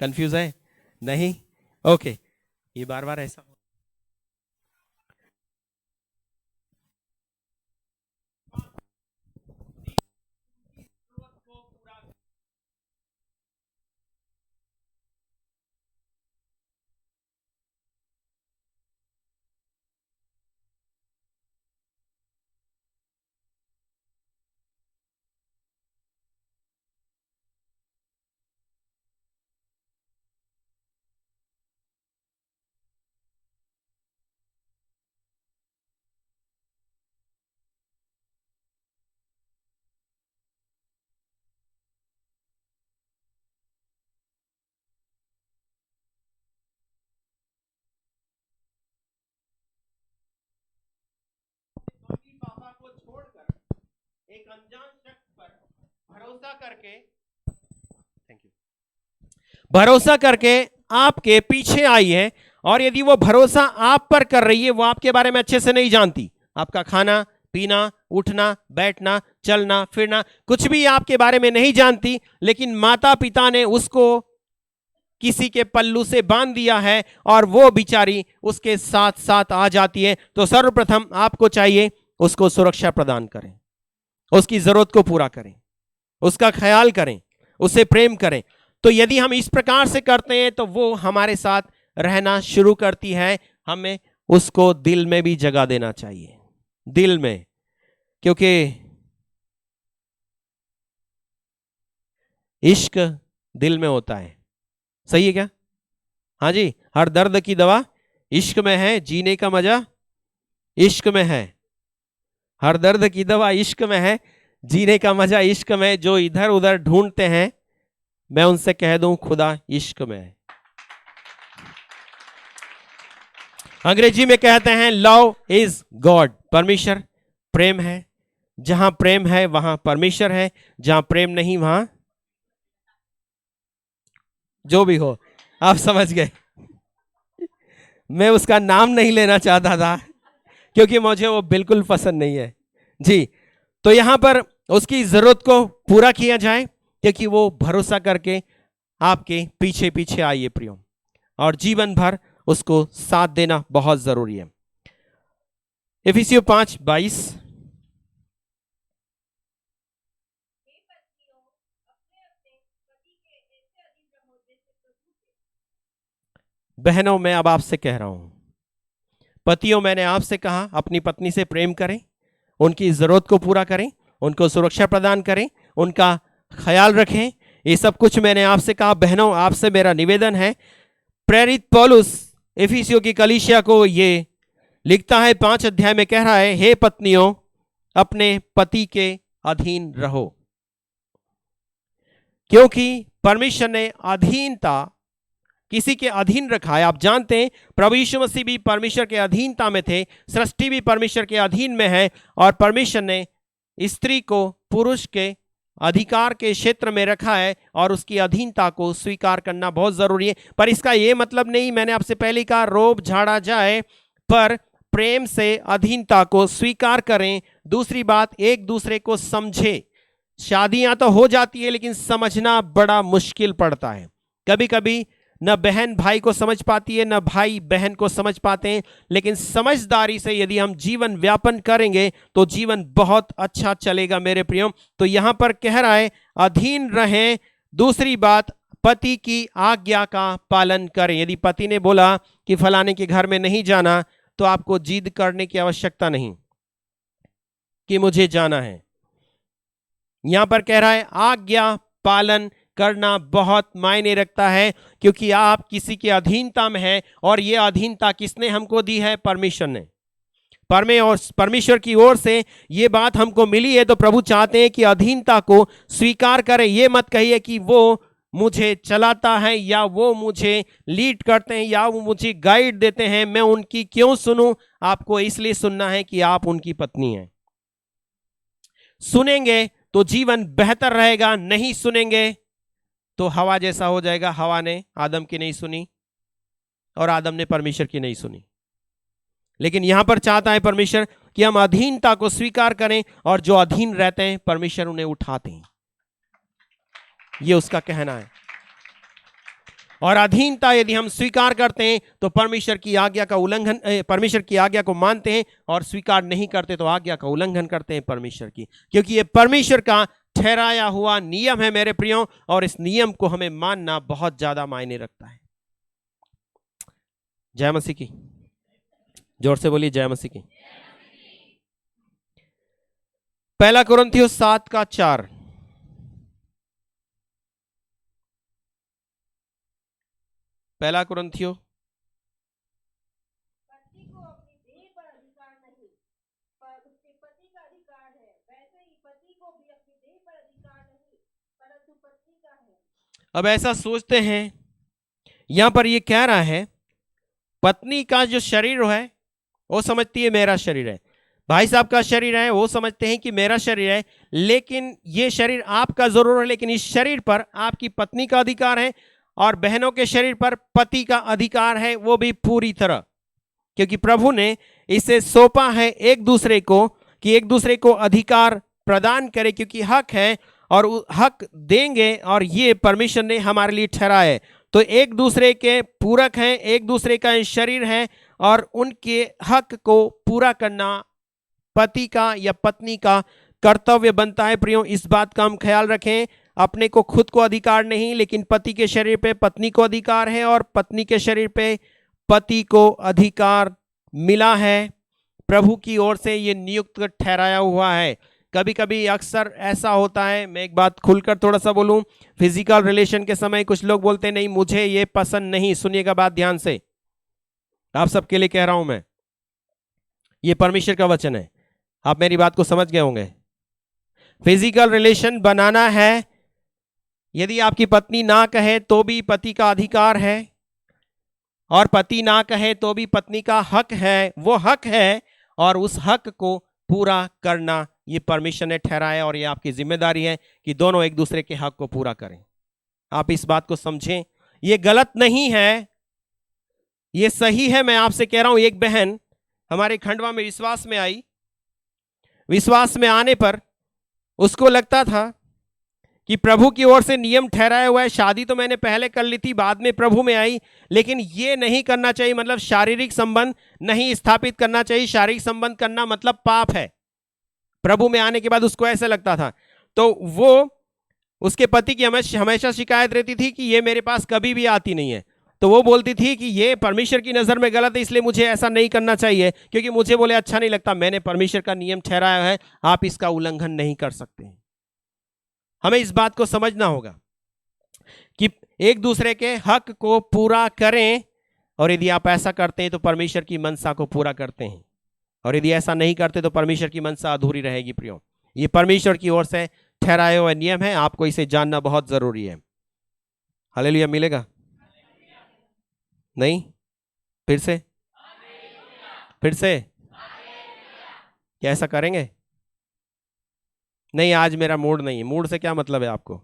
Speaker 1: कंफ्यूज है? नहीं? ओके। ये बार बार ऐसा मम्मी पापा को छोड़कर एक अनजान शख्स पर भरोसा करके, थैंक यू, भरोसा करके आपके पीछे आई है, और यदि वो भरोसा आप पर कर रही है, वो आपके बारे में अच्छे से नहीं जानती, आपका खाना पीना, उठना बैठना, चलना फिरना, कुछ भी आपके बारे में नहीं जानती, लेकिन माता पिता ने उसको किसी के पल्लू से बांध दिया है और वो बिचारी उसके साथ साथ आ जाती है, तो सर्वप्रथम आपको चाहिए उसको सुरक्षा प्रदान करें, उसकी जरूरत को पूरा करें, उसका ख्याल करें, उसे प्रेम करें। तो यदि हम इस प्रकार से करते हैं तो वो हमारे साथ रहना शुरू करती है। हमें उसको दिल में भी जगह देना चाहिए, दिल में, क्योंकि इश्क दिल में होता है। सही है क्या? हाँ जी, हर दर्द की दवा इश्क में है, जीने का मजा इश्क में है। हर दर्द की दवा इश्क में है, जीने का मजा इश्क में। जो इधर उधर ढूंढते हैं, मैं उनसे कह दूं खुदा इश्क में है। अंग्रेजी में कहते हैं लव इज गॉड, परमेश्वर प्रेम है। जहां प्रेम है वहां परमेश्वर है, जहां प्रेम नहीं वहां जो भी हो, आप समझ गए। मैं उसका नाम नहीं लेना चाहता था क्योंकि मुझे वो बिल्कुल पसंद नहीं है जी। तो यहां पर उसकी जरूरत को पूरा किया जाए, क्योंकि वो भरोसा करके आपके पीछे पीछे आइए प्रियो, और जीवन भर उसको साथ देना बहुत जरूरी है। इफिसियों 5:22, बहनों मैं अब आपसे कह रहा हूं, पतियों मैंने आपसे कहा अपनी पत्नी से प्रेम करें, उनकी जरूरत को पूरा करें, उनको सुरक्षा प्रदान करें, उनका ख्याल रखें, ये सब कुछ मैंने आपसे कहा। बहनों आपसे मेरा निवेदन है, प्रेरित पौलुस इफिसियों की कलीसिया को ये लिखता है, 5 अध्याय में कह रहा है, हे पत्नियों अपने पति के अधीन रहो, क्योंकि परमेश्वर ने अधीनता किसी के अधीन रखा है। आप जानते हैं प्रभु यीशु मसीह भी परमेश्वर के अधीनता में थे, सृष्टि भी परमेश्वर के अधीन में है, और परमेश्वर ने स्त्री को पुरुष के अधिकार के क्षेत्र में रखा है, और उसकी अधीनता को स्वीकार करना बहुत जरूरी है। पर इसका यह मतलब नहीं, मैंने आपसे पहले कहा, रोब झाड़ा जाए, पर प्रेम से अधीनता को स्वीकार करें। दूसरी बात, एक दूसरे को समझे। शादियां तो हो जाती है लेकिन समझना बड़ा मुश्किल पड़ता है। कभी कभी न बहन भाई को समझ पाती है, न भाई बहन को समझ पाते हैं, लेकिन समझदारी से यदि हम जीवन व्यापन करेंगे तो जीवन बहुत अच्छा चलेगा मेरे प्रियो। तो यहां पर कह रहा है अधीन रहें। दूसरी बात, पति की आज्ञा का पालन करें। यदि पति ने बोला कि फलाने के घर में नहीं जाना, तो आपको जिद करने की आवश्यकता नहीं कि मुझे जाना है। यहां पर कह रहा है आज्ञा पालन करना बहुत मायने रखता है, क्योंकि आप किसी के अधीनता में हैं, और यह अधीनता किसने हमको दी है? परमेश्वर ने। परमेश्वर की ओर से यह बात हमको मिली है, तो प्रभु चाहते हैं कि अधीनता को स्वीकार करें। यह मत कहिए कि वो मुझे चलाता है, या वो मुझे लीड करते हैं, या वो मुझे गाइड देते हैं, मैं उनकी क्यों सुनूं? आपको इसलिए सुनना है कि आप उनकी पत्नी हैं। सुनेंगे तो जीवन बेहतर रहेगा, नहीं सुनेंगे तो हवा जैसा हो जाएगा। हवा ने आदम की नहीं सुनी और आदम ने परमेश्वर की नहीं सुनी। लेकिन यहां पर चाहता है परमेश्वर कि हम अधीनता को स्वीकार करें, और जो अधीन रहते हैं परमेश्वर उन्हें उठाते हैं, ये उसका कहना है। और अधीनता यदि हम स्वीकार करते हैं तो परमेश्वर की आज्ञा का उल्लंघन, परमेश्वर की आज्ञा को मानते हैं, और स्वीकार नहीं करते तो आज्ञा का उल्लंघन करते हैं परमेश्वर की, क्योंकि ये परमेश्वर का ठहराया हुआ नियम है मेरे प्रियो, और इस नियम को हमें मानना बहुत ज्यादा मायने रखता है। जय मसीह की, जोर से बोलिए जय मसीह की। 1 कुरिन्थियों 7:4। पहला कुरिन्थियों,
Speaker 2: पति को अपनी देह पर अधिकार नहीं, पर उसके पति का अधिकार है। वैसे ही पति को भी अपनी देह पर अधिकार नहीं, परंतु पत्नी का है।
Speaker 1: अब ऐसा सोचते हैं, यहां पर ये कह रहा है पत्नी का जो शरीर है वो समझती है मेरा शरीर है, भाई साहब का शरीर है वो समझते हैं कि मेरा शरीर है, लेकिन ये शरीर आपका जरूर है, लेकिन इस शरीर पर आपकी पत्नी का अधिकार है, और बहनों के शरीर पर पति का अधिकार है, वो भी पूरी तरह, क्योंकि प्रभु ने इसे सौंपा है एक दूसरे को, कि एक दूसरे को अधिकार प्रदान करे, क्योंकि हक है और हक देंगे, और ये परमेश्वर ने हमारे लिए ठहराया है। तो एक दूसरे के पूरक हैं, एक दूसरे का शरीर है, और उनके हक को पूरा करना पति का या पत्नी का कर्तव्य बनता है। प्रियो, इस बात का हम ख्याल रखें, अपने को खुद को अधिकार नहीं, लेकिन पति के शरीर पे पत्नी को अधिकार है, और पत्नी के शरीर पे पति को अधिकार मिला है। प्रभु की ओर से ये नियुक्त ठहराया हुआ है। कभी कभी अक्सर ऐसा होता है, मैं एक बात खुलकर थोड़ा सा बोलूं, फिजिकल रिलेशन के समय कुछ लोग बोलते नहीं मुझे ये पसंद नहीं। सुनिएगा बात ध्यान से, आप सबके लिए कह रहा हूं मैं, ये परमेश्वर का वचन है, आप मेरी बात को समझ गए होंगे। फिजिकल रिलेशन बनाना है, यदि आपकी पत्नी ना कहे तो भी पति का अधिकार है, और पति ना कहे तो भी पत्नी का हक है, वो हक है, और उस हक को पूरा करना ये परमेश्वर ने ठहराया, और ये आपकी जिम्मेदारी है कि दोनों एक दूसरे के हक को पूरा करें। आप इस बात को समझें, ये गलत नहीं है, ये सही है। मैं आपसे कह रहा हूं, एक बहन हमारे खंडवा में विश्वास में आई, विश्वास में आने पर उसको लगता था कि प्रभु की ओर से नियम ठहराया हुआ है, शादी तो मैंने पहले कर ली थी, बाद में प्रभु में आई, लेकिन ये नहीं करना चाहिए, मतलब शारीरिक संबंध नहीं स्थापित करना चाहिए, शारीरिक संबंध करना मतलब पाप है। प्रभु में आने के बाद उसको ऐसा लगता था, तो वो उसके पति की हमेशा शिकायत रहती थी कि ये मेरे पास कभी भी आती नहीं है, तो वो बोलती थी कि ये परमेश्वर की नज़र में गलत है, इसलिए मुझे ऐसा नहीं करना चाहिए, क्योंकि मुझे बोले अच्छा नहीं लगता, मैंने परमेश्वर का नियम ठहराया है, आप इसका उल्लंघन नहीं कर सकते। हमें इस बात को समझना होगा कि एक दूसरे के हक को पूरा करें, और यदि आप ऐसा करते हैं तो परमेश्वर की मनसा को पूरा करते हैं, और यदि ऐसा नहीं करते तो परमेश्वर की मनसा अधूरी रहेगी। प्रियो, ये परमेश्वर की ओर से ठहराए हुए नियम है, आपको इसे जानना बहुत जरूरी है। हालेलुया मिलेगा? नहीं? फिर से क्या ऐसा करेंगे? नहीं, आज मेरा मूड नहीं है। मूड से क्या मतलब है आपको?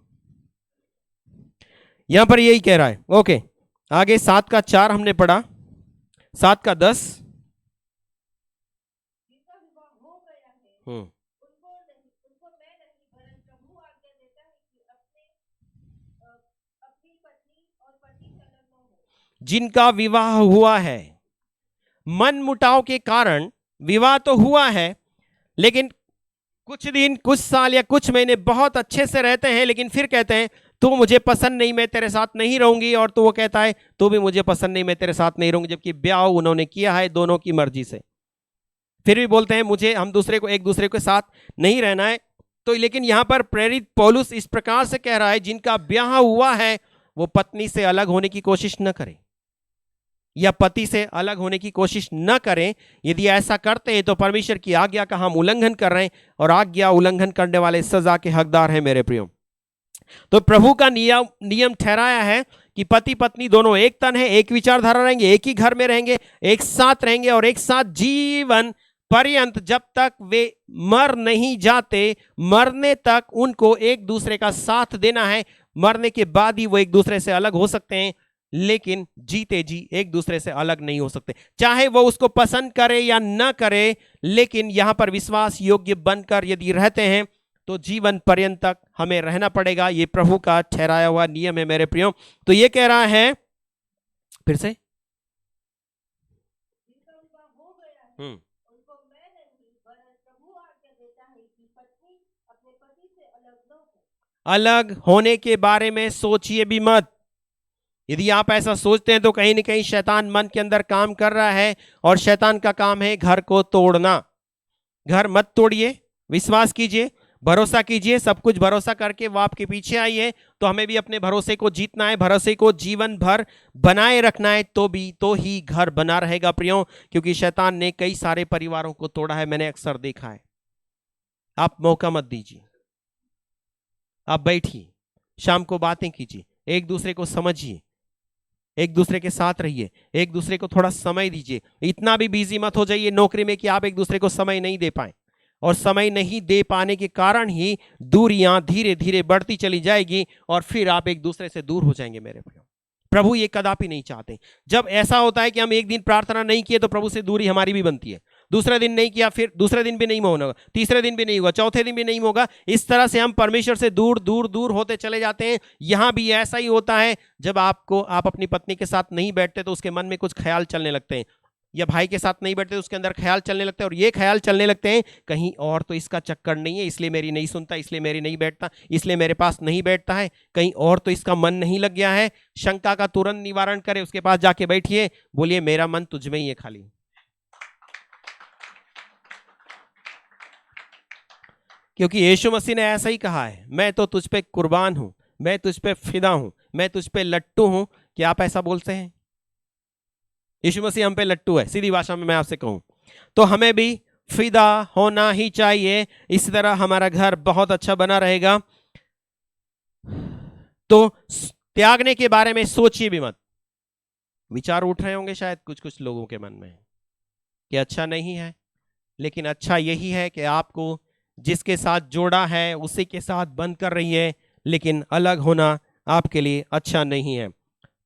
Speaker 1: यहां पर यही कह रहा है। ओके, आगे 7:4 हमने पढ़ा, 7:10।
Speaker 2: जिनका विवाह हो गया है उनको मैं नहीं, वरन प्रभु आज्ञा देता है कि अपनी पत्नी और पति संलग्न हो।
Speaker 1: जिनका विवाह हुआ है, मन मुटाव के कारण विवाह तो हुआ है, लेकिन कुछ दिन, कुछ साल या कुछ महीने बहुत अच्छे से रहते हैं, लेकिन फिर कहते हैं तू मुझे पसंद नहीं, मैं तेरे साथ नहीं रहूंगी, और तो वो कहता है तू भी मुझे पसंद नहीं, मैं तेरे साथ नहीं रहूंगी, जबकि ब्याह उन्होंने किया है दोनों की मर्जी से। फिर भी बोलते हैं मुझे हम एक दूसरे के साथ नहीं रहना है। तो लेकिन यहां पर प्रेरित पौलुस इस प्रकार से कह रहा है, जिनका ब्याह हुआ है वो पत्नी से अलग होने की कोशिश न करें, या पति से अलग होने की कोशिश न करें। यदि ऐसा करते हैं तो परमेश्वर की आज्ञा का हम उल्लंघन कर रहे हैं, और आज्ञा उल्लंघन करने वाले सजा के हकदार हैं मेरे प्रियो। तो प्रभु का नियम ठहराया है कि पति पत्नी दोनों एक तन है, एक विचारधारा रहेंगे, एक ही घर में रहेंगे, एक साथ रहेंगे, और एक साथ जीवन पर्यंत, जब तक वे मर नहीं जाते, मरने तक उनको एक दूसरे का साथ देना है। मरने के बाद ही वो एक दूसरे से अलग हो सकते हैं, लेकिन जीते जी एक दूसरे से अलग नहीं हो सकते। चाहे वो उसको पसंद करे या ना करे, लेकिन यहां पर विश्वास योग्य बनकर यदि रहते हैं तो जीवन पर्यंत तक हमें रहना पड़ेगा। ये प्रभु का ठहराया हुआ नियम है मेरे प्रियो। तो ये कह रहा है, फिर से
Speaker 2: जिनका उनका हो गया है उनको मैं नहीं वरन प्रभु आज्ञा देता है कि पत्नी अपने पति से अलग न हो।
Speaker 1: अलग होने के बारे में सोचिए भी मत। यदि आप ऐसा सोचते हैं तो कहीं ना कहीं शैतान मन के अंदर काम कर रहा है, और शैतान का काम है घर को तोड़ना। घर मत तोड़िए, विश्वास कीजिए, भरोसा कीजिए, सब कुछ भरोसा करके वो आपके पीछे आई है। तो हमें भी अपने भरोसे को जीतना है, भरोसे को जीवन भर बनाए रखना है, तो ही घर बना रहेगा प्रियो। क्योंकि शैतान ने कई सारे परिवारों को तोड़ा है, मैंने अक्सर देखा है। आप मौका मत दीजिए, आप बैठिए, शाम को बातें कीजिए, एक दूसरे को समझिए, एक दूसरे के साथ रहिए, एक दूसरे को थोड़ा समय दीजिए। इतना भी बिजी मत हो जाइए नौकरी में कि आप एक दूसरे को समय नहीं दे पाए, और समय नहीं दे पाने के कारण ही दूरियां धीरे धीरे बढ़ती चली जाएगी, और फिर आप एक दूसरे से दूर हो जाएंगे मेरे भाइयों। प्रभु ये कदापि नहीं चाहते। जब ऐसा होता है कि हम एक दिन प्रार्थना नहीं किए तो प्रभु से दूरी हमारी भी बनती है। दूसरे दिन नहीं किया, फिर दूसरे दिन भी नहीं होगा, तीसरे दिन भी नहीं होगा, चौथे दिन भी नहीं होगा। इस तरह से हम परमेश्वर से दूर दूर दूर होते चले जाते हैं। यहां भी ऐसा ही होता है। जब आप अपनी पत्नी के साथ नहीं बैठते तो उसके मन में कुछ ख्याल चलने लगते हैं, या भाई के साथ नहीं बैठते तो उसके अंदर ख्याल चलने लगते हैं, और ये ख्याल चलने लगते हैं कहीं और तो इसका चक्कर नहीं है, इसलिए मेरी नहीं सुनता, इसलिए मेरी नहीं बैठता, इसलिए मेरे पास नहीं बैठता है, कहीं और तो इसका मन नहीं लग गया है। शंका का तुरंत निवारण करें, उसके पास जाके बैठिए, बोलिए मेरा मन तुझ में ही है खाली। क्योंकि यीशु मसीह ने ऐसा ही कहा है, मैं तो तुझ पे कुर्बान हूं, मैं तुझ पे फिदा हूं, मैं तुझ पे लट्टू हूं। क्या आप ऐसा बोलते हैं? यीशु मसीह हम पे लट्टू है, सीधी भाषा में मैं आपसे कहूं तो हमें भी फिदा होना ही चाहिए। इस तरह हमारा घर बहुत अच्छा बना रहेगा। तो त्यागने के बारे में सोचिए भी मत। विचार उठ रहे होंगे शायद कुछ कुछ लोगों के मन में कि अच्छा नहीं है, लेकिन अच्छा यही है कि आपको जिसके साथ जोड़ा है उसी के साथ बंद कर रही है, लेकिन अलग होना आपके लिए अच्छा नहीं है।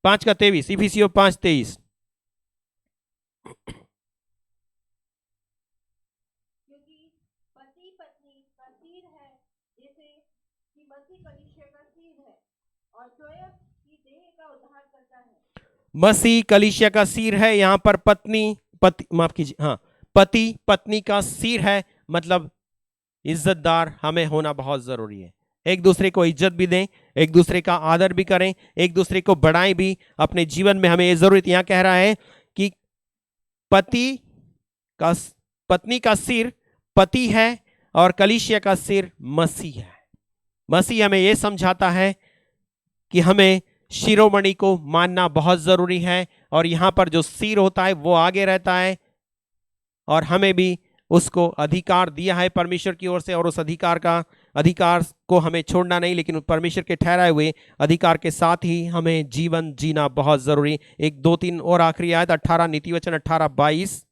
Speaker 1: 5:23, इफिसियों 5:23।
Speaker 2: क्योंकि पति पत्नी का सिर है, जैसे कि मसीह कलीसिया का सिर है और स्वयं की देह का उद्धार करता है।
Speaker 1: मसीह कलीसिया का सिर है। यहां पर माफ कीजिए, हाँ, पति पत्नी का सिर है, मतलब इज्जतदार हमें होना बहुत जरूरी है। एक दूसरे को इज्जत भी दें, एक दूसरे का आदर भी करें, एक दूसरे को बढ़ाएं भी अपने जीवन में। हमें ये जरूरत, यहां कह रहा है कि पत्नी का सिर पति है और कलीसिया का सिर मसीह है। मसीह हमें यह समझाता है कि हमें शिरोमणि को मानना बहुत जरूरी है, और यहां पर जो सिर होता है वो आगे रहता है, और हमें भी उसको अधिकार दिया है परमेश्वर की ओर से, और उस अधिकार को हमें छोड़ना नहीं, लेकिन परमेश्वर के ठहराए हुए अधिकार के साथ ही हमें जीवन जीना बहुत जरूरी। 1, 2, 3 और आखिरी आयत 18 नीतिवचन 18:22,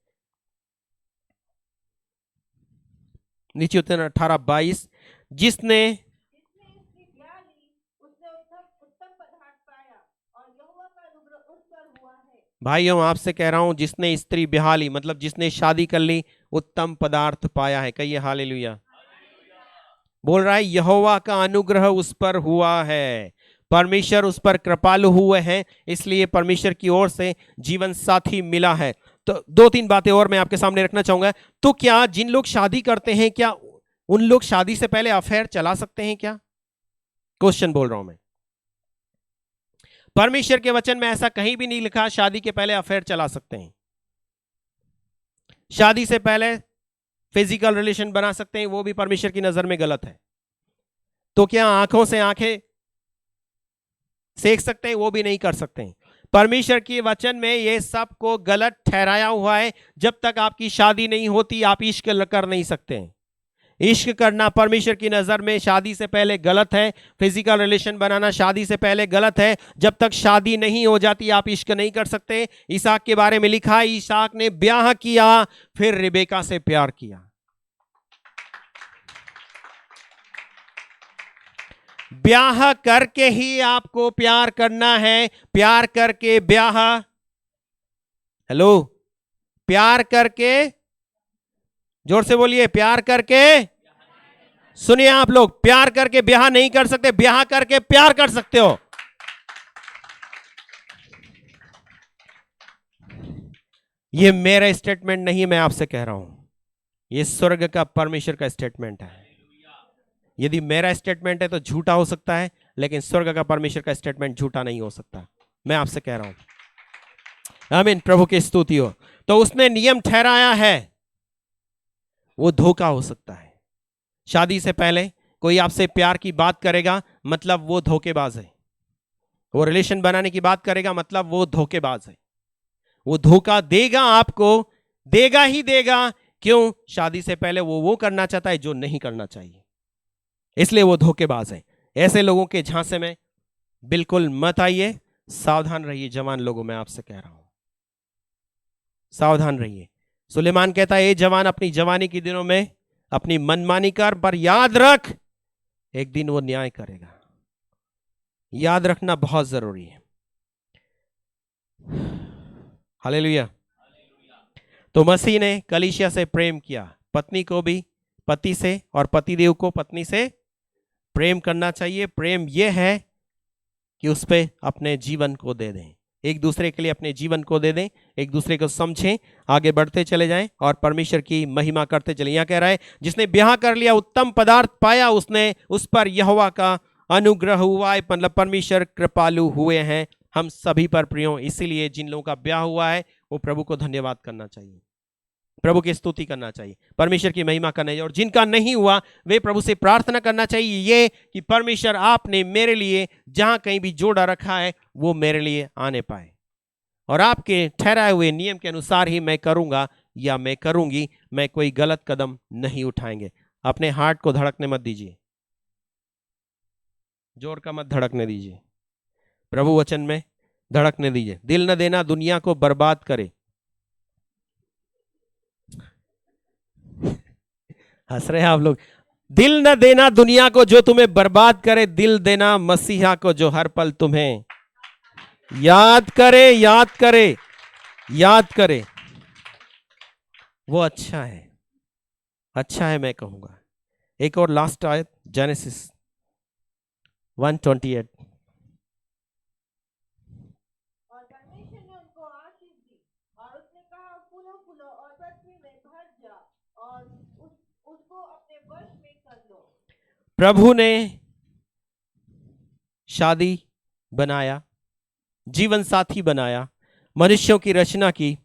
Speaker 1: नीतिवचन 18:22। जिसने
Speaker 2: उसकी ब्याह ली, उसने उत्तम पदार्थ पाया और यहोवा का अनुग्रह उस पर हुआ है।
Speaker 1: भाइयों आपसे कह रहा हूं, जिसने स्त्री ब्याह ली, मतलब जिसने शादी कर ली, उत्तम पदार्थ पाया है। कहिए हालेलुया। बोल रहा है यहोवा का अनुग्रह उस पर हुआ है, परमेश्वर उस पर कृपालु हुए हैं, इसलिए परमेश्वर की ओर से जीवन साथी मिला है। तो 2-3 बातें और मैं आपके सामने रखना चाहूंगा। तो क्या जिन लोग शादी करते हैं, क्या उन लोग शादी से पहले अफेयर चला सकते हैं क्या? क्वेश्चन बोल रहा हूं मैं। परमेश्वर के वचन में ऐसा कहीं भी नहीं लिखा शादी के पहले अफेयर चला सकते हैं। शादी से पहले फिजिकल रिलेशन बना सकते हैं, वो भी परमेश्वर की नजर में गलत है। तो क्या आंखों से आंखें सेक सकते हैं? वो भी नहीं कर सकते हैं। परमेश्वर के वचन में ये सब को गलत ठहराया हुआ है। जब तक आपकी शादी नहीं होती आप इश्क कर नहीं सकते हैं। इश्क करना परमेश्वर की नजर में शादी से पहले गलत है। फिजिकल रिलेशन बनाना शादी से पहले गलत है। जब तक शादी नहीं हो जाती आप इश्क नहीं कर सकते। इसहाक के बारे में लिखा है, इसहाक ने ब्याह किया फिर रिबेका से प्यार किया। ब्याह करके ही आपको प्यार करना है। प्यार करके ब्याह, हेलो, प्यार करके, जोर से बोलिए, प्यार करके। सुनिए आप लोग, प्यार करके ब्याह नहीं कर सकते, ब्याह करके प्यार कर सकते हो। ये मेरा स्टेटमेंट नहीं, मैं आपसे कह रहा हूं, ये स्वर्ग का परमेश्वर का स्टेटमेंट है। यदि मेरा स्टेटमेंट है तो झूठा हो सकता है, लेकिन स्वर्ग का परमेश्वर का स्टेटमेंट झूठा नहीं हो सकता। मैं आपसे कह रहा हूं। आमीन, प्रभु की स्तुति हो। तो उसने नियम ठहराया है, वो धोखा हो सकता है। शादी से पहले कोई आपसे प्यार की बात करेगा, मतलब वो धोखेबाज है। वो रिलेशन बनाने की बात करेगा, मतलब वो धोखेबाज है। वो धोखा देगा आपको, देगा ही देगा। क्यों? शादी से पहले वो करना चाहता है जो नहीं करना चाहिए, इसलिए वो धोखेबाज है। ऐसे लोगों के झांसे में बिल्कुल मत आइए। सावधान रहिए जवान लोगों, मैं आपसे कह रहा हूं, सावधान रहिए। सुलेमान कहता है, ये जवान अपनी जवानी के दिनों में अपनी मनमानी कर, पर याद रख एक दिन वो न्याय करेगा। याद रखना बहुत जरूरी है। हालेलुया। तो मसीह ने कलीसिया से प्रेम किया, पत्नी को भी पति से और पतिदेव को पत्नी से प्रेम करना चाहिए। प्रेम यह है कि उस पे अपने जीवन को दे दें, एक दूसरे के लिए अपने जीवन को दे दें, एक दूसरे को समझें, आगे बढ़ते चले जाएं और परमेश्वर की महिमा करते चले। यहां कह रहा है, जिसने ब्याह कर लिया उत्तम पदार्थ पाया, उसने उस पर यहोवा का अनुग्रह हुआ है। मतलब परमेश्वर कृपालु हुए हैं हम सभी पर प्रियो। इसीलिए जिन लोगों का ब्याह हुआ है वो प्रभु को धन्यवाद करना चाहिए, प्रभु की स्तुति करना चाहिए, परमेश्वर की महिमा करना चाहिए। और जिनका नहीं हुआ वे प्रभु से प्रार्थना करना चाहिए ये कि परमेश्वर आपने मेरे लिए जहां कहीं भी जोड़ा रखा है वो मेरे लिए आने पाए, और आपके ठहराए हुए नियम के अनुसार ही मैं करूंगा या मैं करूंगी। मैं कोई गलत कदम नहीं उठाएंगे। अपने हार्ट को धड़कने मत दीजिए, जोर का मत धड़कने दीजिए, प्रभु वचन में धड़कने दीजिए। दिल न देना दुनिया को बर्बाद करे। हंस रहे हैं आप लोग। दिल न देना दुनिया को जो तुम्हें बर्बाद करे, दिल देना मसीहा को जो हर पल तुम्हें याद करे, याद करे, याद करे। वो अच्छा है, अच्छा है मैं कहूंगा। एक और लास्ट आयत, जेनेसिस 1:28।
Speaker 2: और परमेश्वर ने उनको आशीष दी और उसने कहा, फूलो फूलो और पृथ्वी में भर जा और उसको अपने वश में कर लो।
Speaker 1: प्रभु ने शादी बनाया, जीवन साथी बनाया, मनुष्यों की रचना की,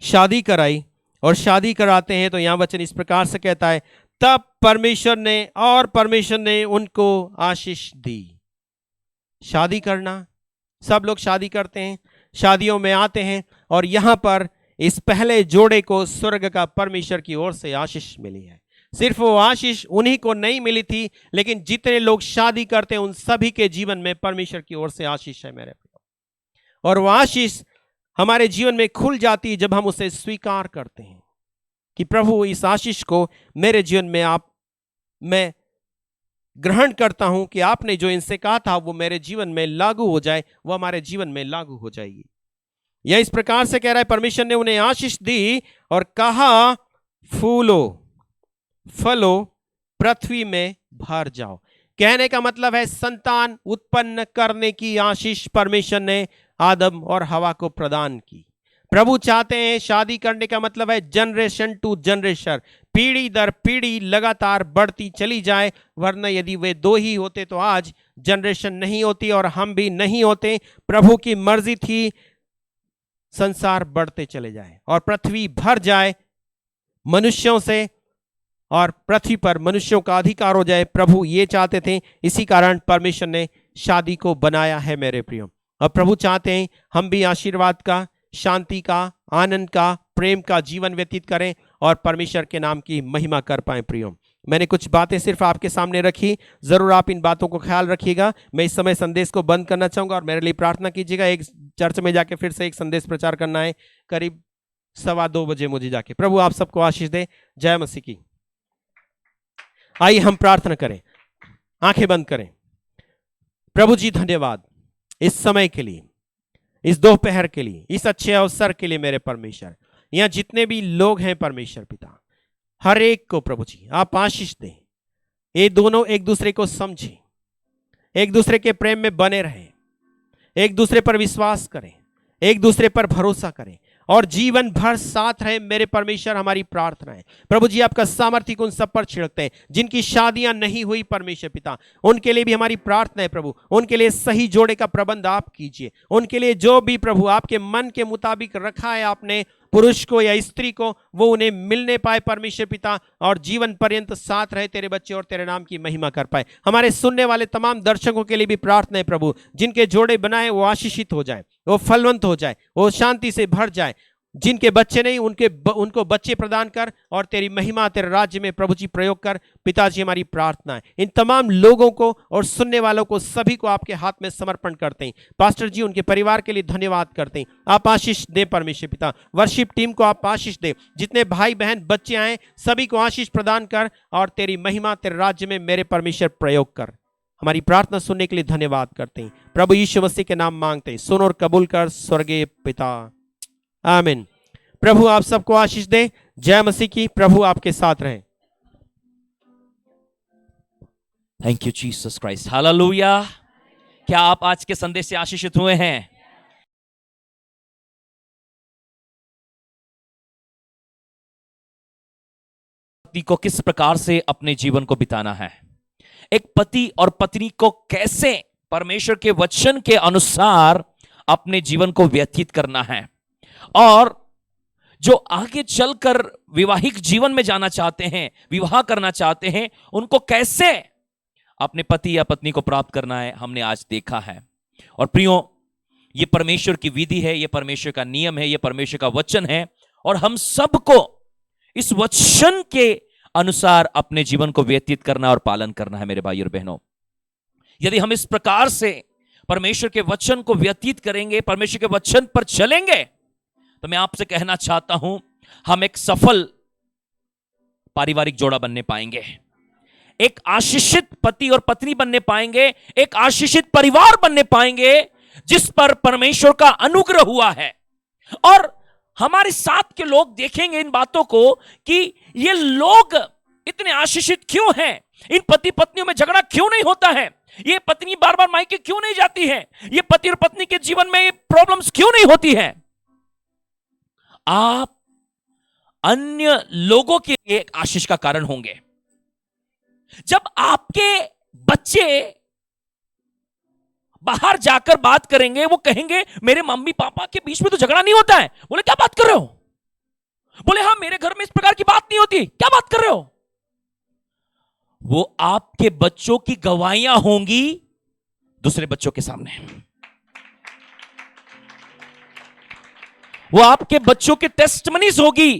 Speaker 1: शादी कराई, और शादी कराते हैं तो यहां वचन इस प्रकार से कहता है, तब परमेश्वर ने उनको आशीष दी। शादी करना, सब लोग शादी करते हैं, शादियों में आते हैं, और यहां पर इस पहले जोड़े को स्वर्ग का परमेश्वर की ओर से आशीष मिली है। सिर्फ वो आशीष उन्हीं को नहीं मिली थी, लेकिन जितने लोग शादी करते हैं उन सभी के जीवन में परमेश्वर की ओर से आशीष है मेरे प्रियो। और वो आशीष हमारे जीवन में खुल जाती है जब हम उसे स्वीकार करते हैं कि प्रभु इस आशीष को मेरे जीवन में मैं ग्रहण करता हूं कि आपने जो इनसे कहा था वो मेरे जीवन में लागू हो जाए, वो हमारे जीवन में लागू हो जाएगी। यह इस प्रकार से कह रहा है, परमेश्वर ने उन्हें आशीष दी और कहा, फूलो फलो पृथ्वी में भर जाओ। कहने का मतलब है संतान उत्पन्न करने की आशीष परमेश्वर ने आदम और हवा को प्रदान की। प्रभु चाहते हैं, शादी करने का मतलब है जनरेशन टू जनरेशन, पीढ़ी दर पीढ़ी लगातार बढ़ती चली जाए। वरना यदि वे दो ही होते तो आज जनरेशन नहीं होती और हम भी नहीं होते। प्रभु की मर्जी थी संसार बढ़ते चले जाए और पृथ्वी भर जाए मनुष्यों से, और पृथ्वी पर मनुष्यों का अधिकार हो जाए। प्रभु ये चाहते थे, इसी कारण परमेश्वर ने शादी को बनाया है मेरे प्रियो। और प्रभु चाहते हैं हम भी आशीर्वाद का, शांति का, आनंद का, प्रेम का जीवन व्यतीत करें और परमेश्वर के नाम की महिमा कर पाएं। प्रियो, मैंने कुछ बातें सिर्फ आपके सामने रखी, जरूर आप इन बातों को ख्याल रखिएगा। मैं इस समय संदेश को बंद करना चाहूंगा और मेरे लिए प्रार्थना कीजिएगा। एक चर्च में जाके फिर से एक संदेश प्रचार करना है, करीब 2:15 बजे मुझे जाके। प्रभु आप सबको आशीष दे। जय मसीह की। आइए हम प्रार्थना करें, आंखें बंद करें। प्रभु जी धन्यवाद इस समय के लिए, इस दोपहर के लिए, इस अच्छे अवसर के लिए मेरे परमेश्वर। यहाँ जितने भी लोग हैं परमेश्वर पिता, हर एक को प्रभु जी आप आशीष दें। ये दोनों एक दूसरे को समझें, एक दूसरे के प्रेम में बने रहें, एक दूसरे पर विश्वास करें, एक दूसरे पर भरोसा करें और जीवन भर साथ रहे मेरे परमेश्वर। हमारी प्रार्थना है प्रभु जी आपका सामर्थ्य उन सब पर छिड़कते हैं जिनकी शादियां नहीं हुई परमेश्वर पिता, उनके लिए भी हमारी प्रार्थना है प्रभु। उनके लिए सही जोड़े का प्रबंध आप कीजिए। उनके लिए जो भी प्रभु आपके मन के मुताबिक रखा है आपने, पुरुष को या स्त्री को, वो उन्हें मिलने पाए परमेश्वर पिता, और जीवन पर्यंत साथ रहे तेरे बच्चे और तेरे नाम की महिमा कर पाए। हमारे सुनने वाले तमाम दर्शकों के लिए भी प्रार्थना है प्रभु, जिनके जोड़े बनाए वो आशीषित हो जाए, वो फलवंत हो जाए, वो शांति से भर जाए। जिनके बच्चे नहीं उनको बच्चे प्रदान कर और तेरी महिमा तेरे राज्य में प्रभु जी प्रयोग कर। पिताजी हमारी प्रार्थना है इन तमाम लोगों को और सुनने वालों को सभी को आपके हाथ में समर्पण करते हैं। पास्टर जी उनके परिवार के लिए धन्यवाद करते हैं। आप आशीष दे परमेश्वर पिता। वर्शिप टीम को आप आशीष दे, जितने भाई बहन बच्चे आए सभी को आशीष प्रदान कर और तेरी महिमा तेरे राज्य में मेरे परमेश्वर प्रयोग कर। हमारी प्रार्थना सुनने के लिए धन्यवाद करते हैं। प्रभु यीशु मसीह के नाम मांगते हैं, सुन और कबूल कर स्वर्गीय पिता, आमीन। प्रभु आप सबको आशीष दे। जय मसीह की। प्रभु आपके साथ रहे।
Speaker 3: Thank you Jesus Christ, hallelujah. क्या आप आज के संदेश से आशीषित हुए हैं? पति को किस प्रकार से अपने जीवन को बिताना है, एक पति और पत्नी को कैसे परमेश्वर के वचन के अनुसार अपने जीवन को व्यतीत करना है, और जो आगे चलकर विवाहिक जीवन में जाना चाहते हैं, विवाह करना चाहते हैं, उनको कैसे अपने पति या पत्नी को प्राप्त करना है, हमने आज देखा है। और प्रियो, ये परमेश्वर की विधि है, ये परमेश्वर का नियम है, ये परमेश्वर का वचन है, और हम सबको इस वचन के अनुसार अपने जीवन को व्यतीत करना और पालन करना है। मेरे भाई और बहनों, यदि हम इस प्रकार से परमेश्वर के वचन को व्यतीत करेंगे, परमेश्वर के वचन पर चलेंगे, तो मैं आपसे कहना चाहता हूं, हम एक सफल पारिवारिक जोड़ा बनने पाएंगे, एक आशीषित पति और पत्नी बनने पाएंगे, एक आशीषित परिवार बनने पाएंगे जिस पर परमेश्वर का अनुग्रह हुआ है। और हमारे साथ के लोग देखेंगे इन बातों को कि ये लोग इतने आशीषित क्यों हैं, इन पति पत्नियों में झगड़ा क्यों नहीं होता है, ये पत्नी बार बार मायके क्यों नहीं जाती है, ये पति और पत्नी के जीवन में प्रॉब्लम्स क्यों नहीं होती है। आप अन्य लोगों के लिए एक आशीष का कारण होंगे। जब आपके बच्चे बाहर जाकर बात करेंगे, वो कहेंगे मेरे मम्मी पापा के बीच में तो झगड़ा नहीं होता है। बोले क्या बात कर रहे हो? बोले हाँ, मेरे घर में इस प्रकार की बात नहीं होती। क्या बात कर रहे हो? वो आपके बच्चों की गवाहियां होंगी दूसरे बच्चों के सामने, वो आपके बच्चों के टेस्टमनीज होगी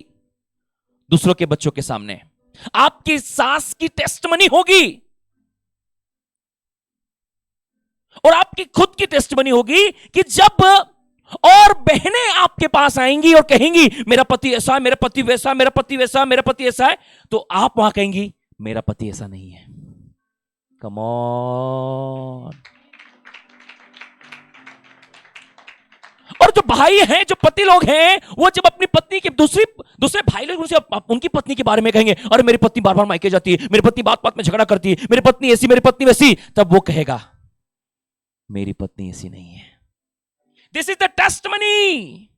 Speaker 3: दूसरों के बच्चों के सामने, आपकी सास की टेस्टमनी होगी और आपकी खुद की टेस्टमनी होगी कि जब और बहनें आपके पास आएंगी और कहेंगी मेरा पति ऐसा है, मेरा पति वैसा, मेरा पति वैसा, मेरा पति ऐसा है, तो आप वहां कहेंगी मेरा पति ऐसा नहीं है। Come on. और जो भाई हैं, जो पति लोग हैं, वो जब अपनी पत्नी के दूसरे भाई लोग उनसे उनकी पत्नी के बारे में कहेंगे अरे मेरी पत्नी बार बार मायके जाती है, मेरी पत्नी बात बात में झगड़ा करती है, मेरी पत्नी ऐसी, मेरी पत्नी वैसी, तब वो कहेगा मेरी पत्नी ऐसी नहीं है। This is the testimony.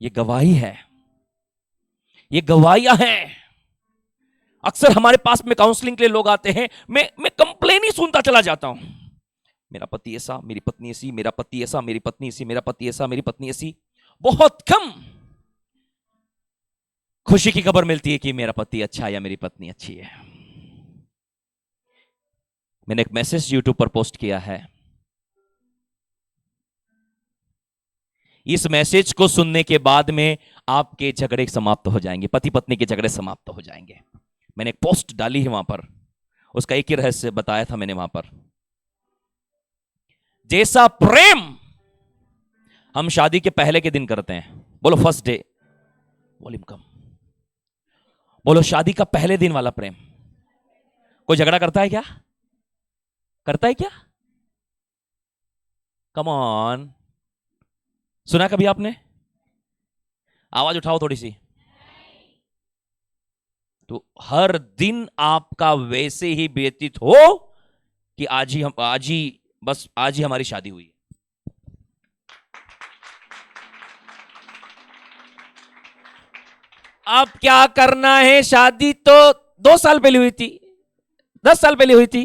Speaker 3: ये गवाही है, ये गवाहियां हैं। अक्सर हमारे पास में काउंसलिंग के लिए लोग आते हैं, मैं कंप्लेन ही सुनता चला जाता हूं, मेरा पति ऐसा, मेरी पत्नी ऐसी, मेरा पति ऐसा, मेरी पत्नी ऐसी, मेरा पति ऐसा, मेरी पत्नी ऐसी। बहुत कम खुशी की खबर मिलती है कि मेरा पति अच्छा है या मेरी पत्नी अच्छी है। मैंने एक मैसेज यूट्यूब पर पोस्ट किया है, इस मैसेज को सुनने के बाद में आपके झगड़े समाप्त हो जाएंगे, पति पत्नी के झगड़े समाप्त हो जाएंगे। मैंने एक पोस्ट डाली है वहां पर, उसका एक ही रहस्य बताया था मैंने वहां पर। जैसा प्रेम हम शादी के पहले के दिन करते हैं, बोलो फर्स्ट डे, वॉल्यूम कम, बोलो शादी का पहले दिन वाला प्रेम। कोई झगड़ा करता है क्या? करता है क्या? कम ऑन, सुना कभी आपने? आवाज उठाओ थोड़ी सी। तो हर दिन आपका वैसे ही व्यतीत हो कि आज ही हमारी शादी हुई। अब क्या करना है? शादी तो 2 साल पहले हुई थी, 10 साल पहले हुई थी।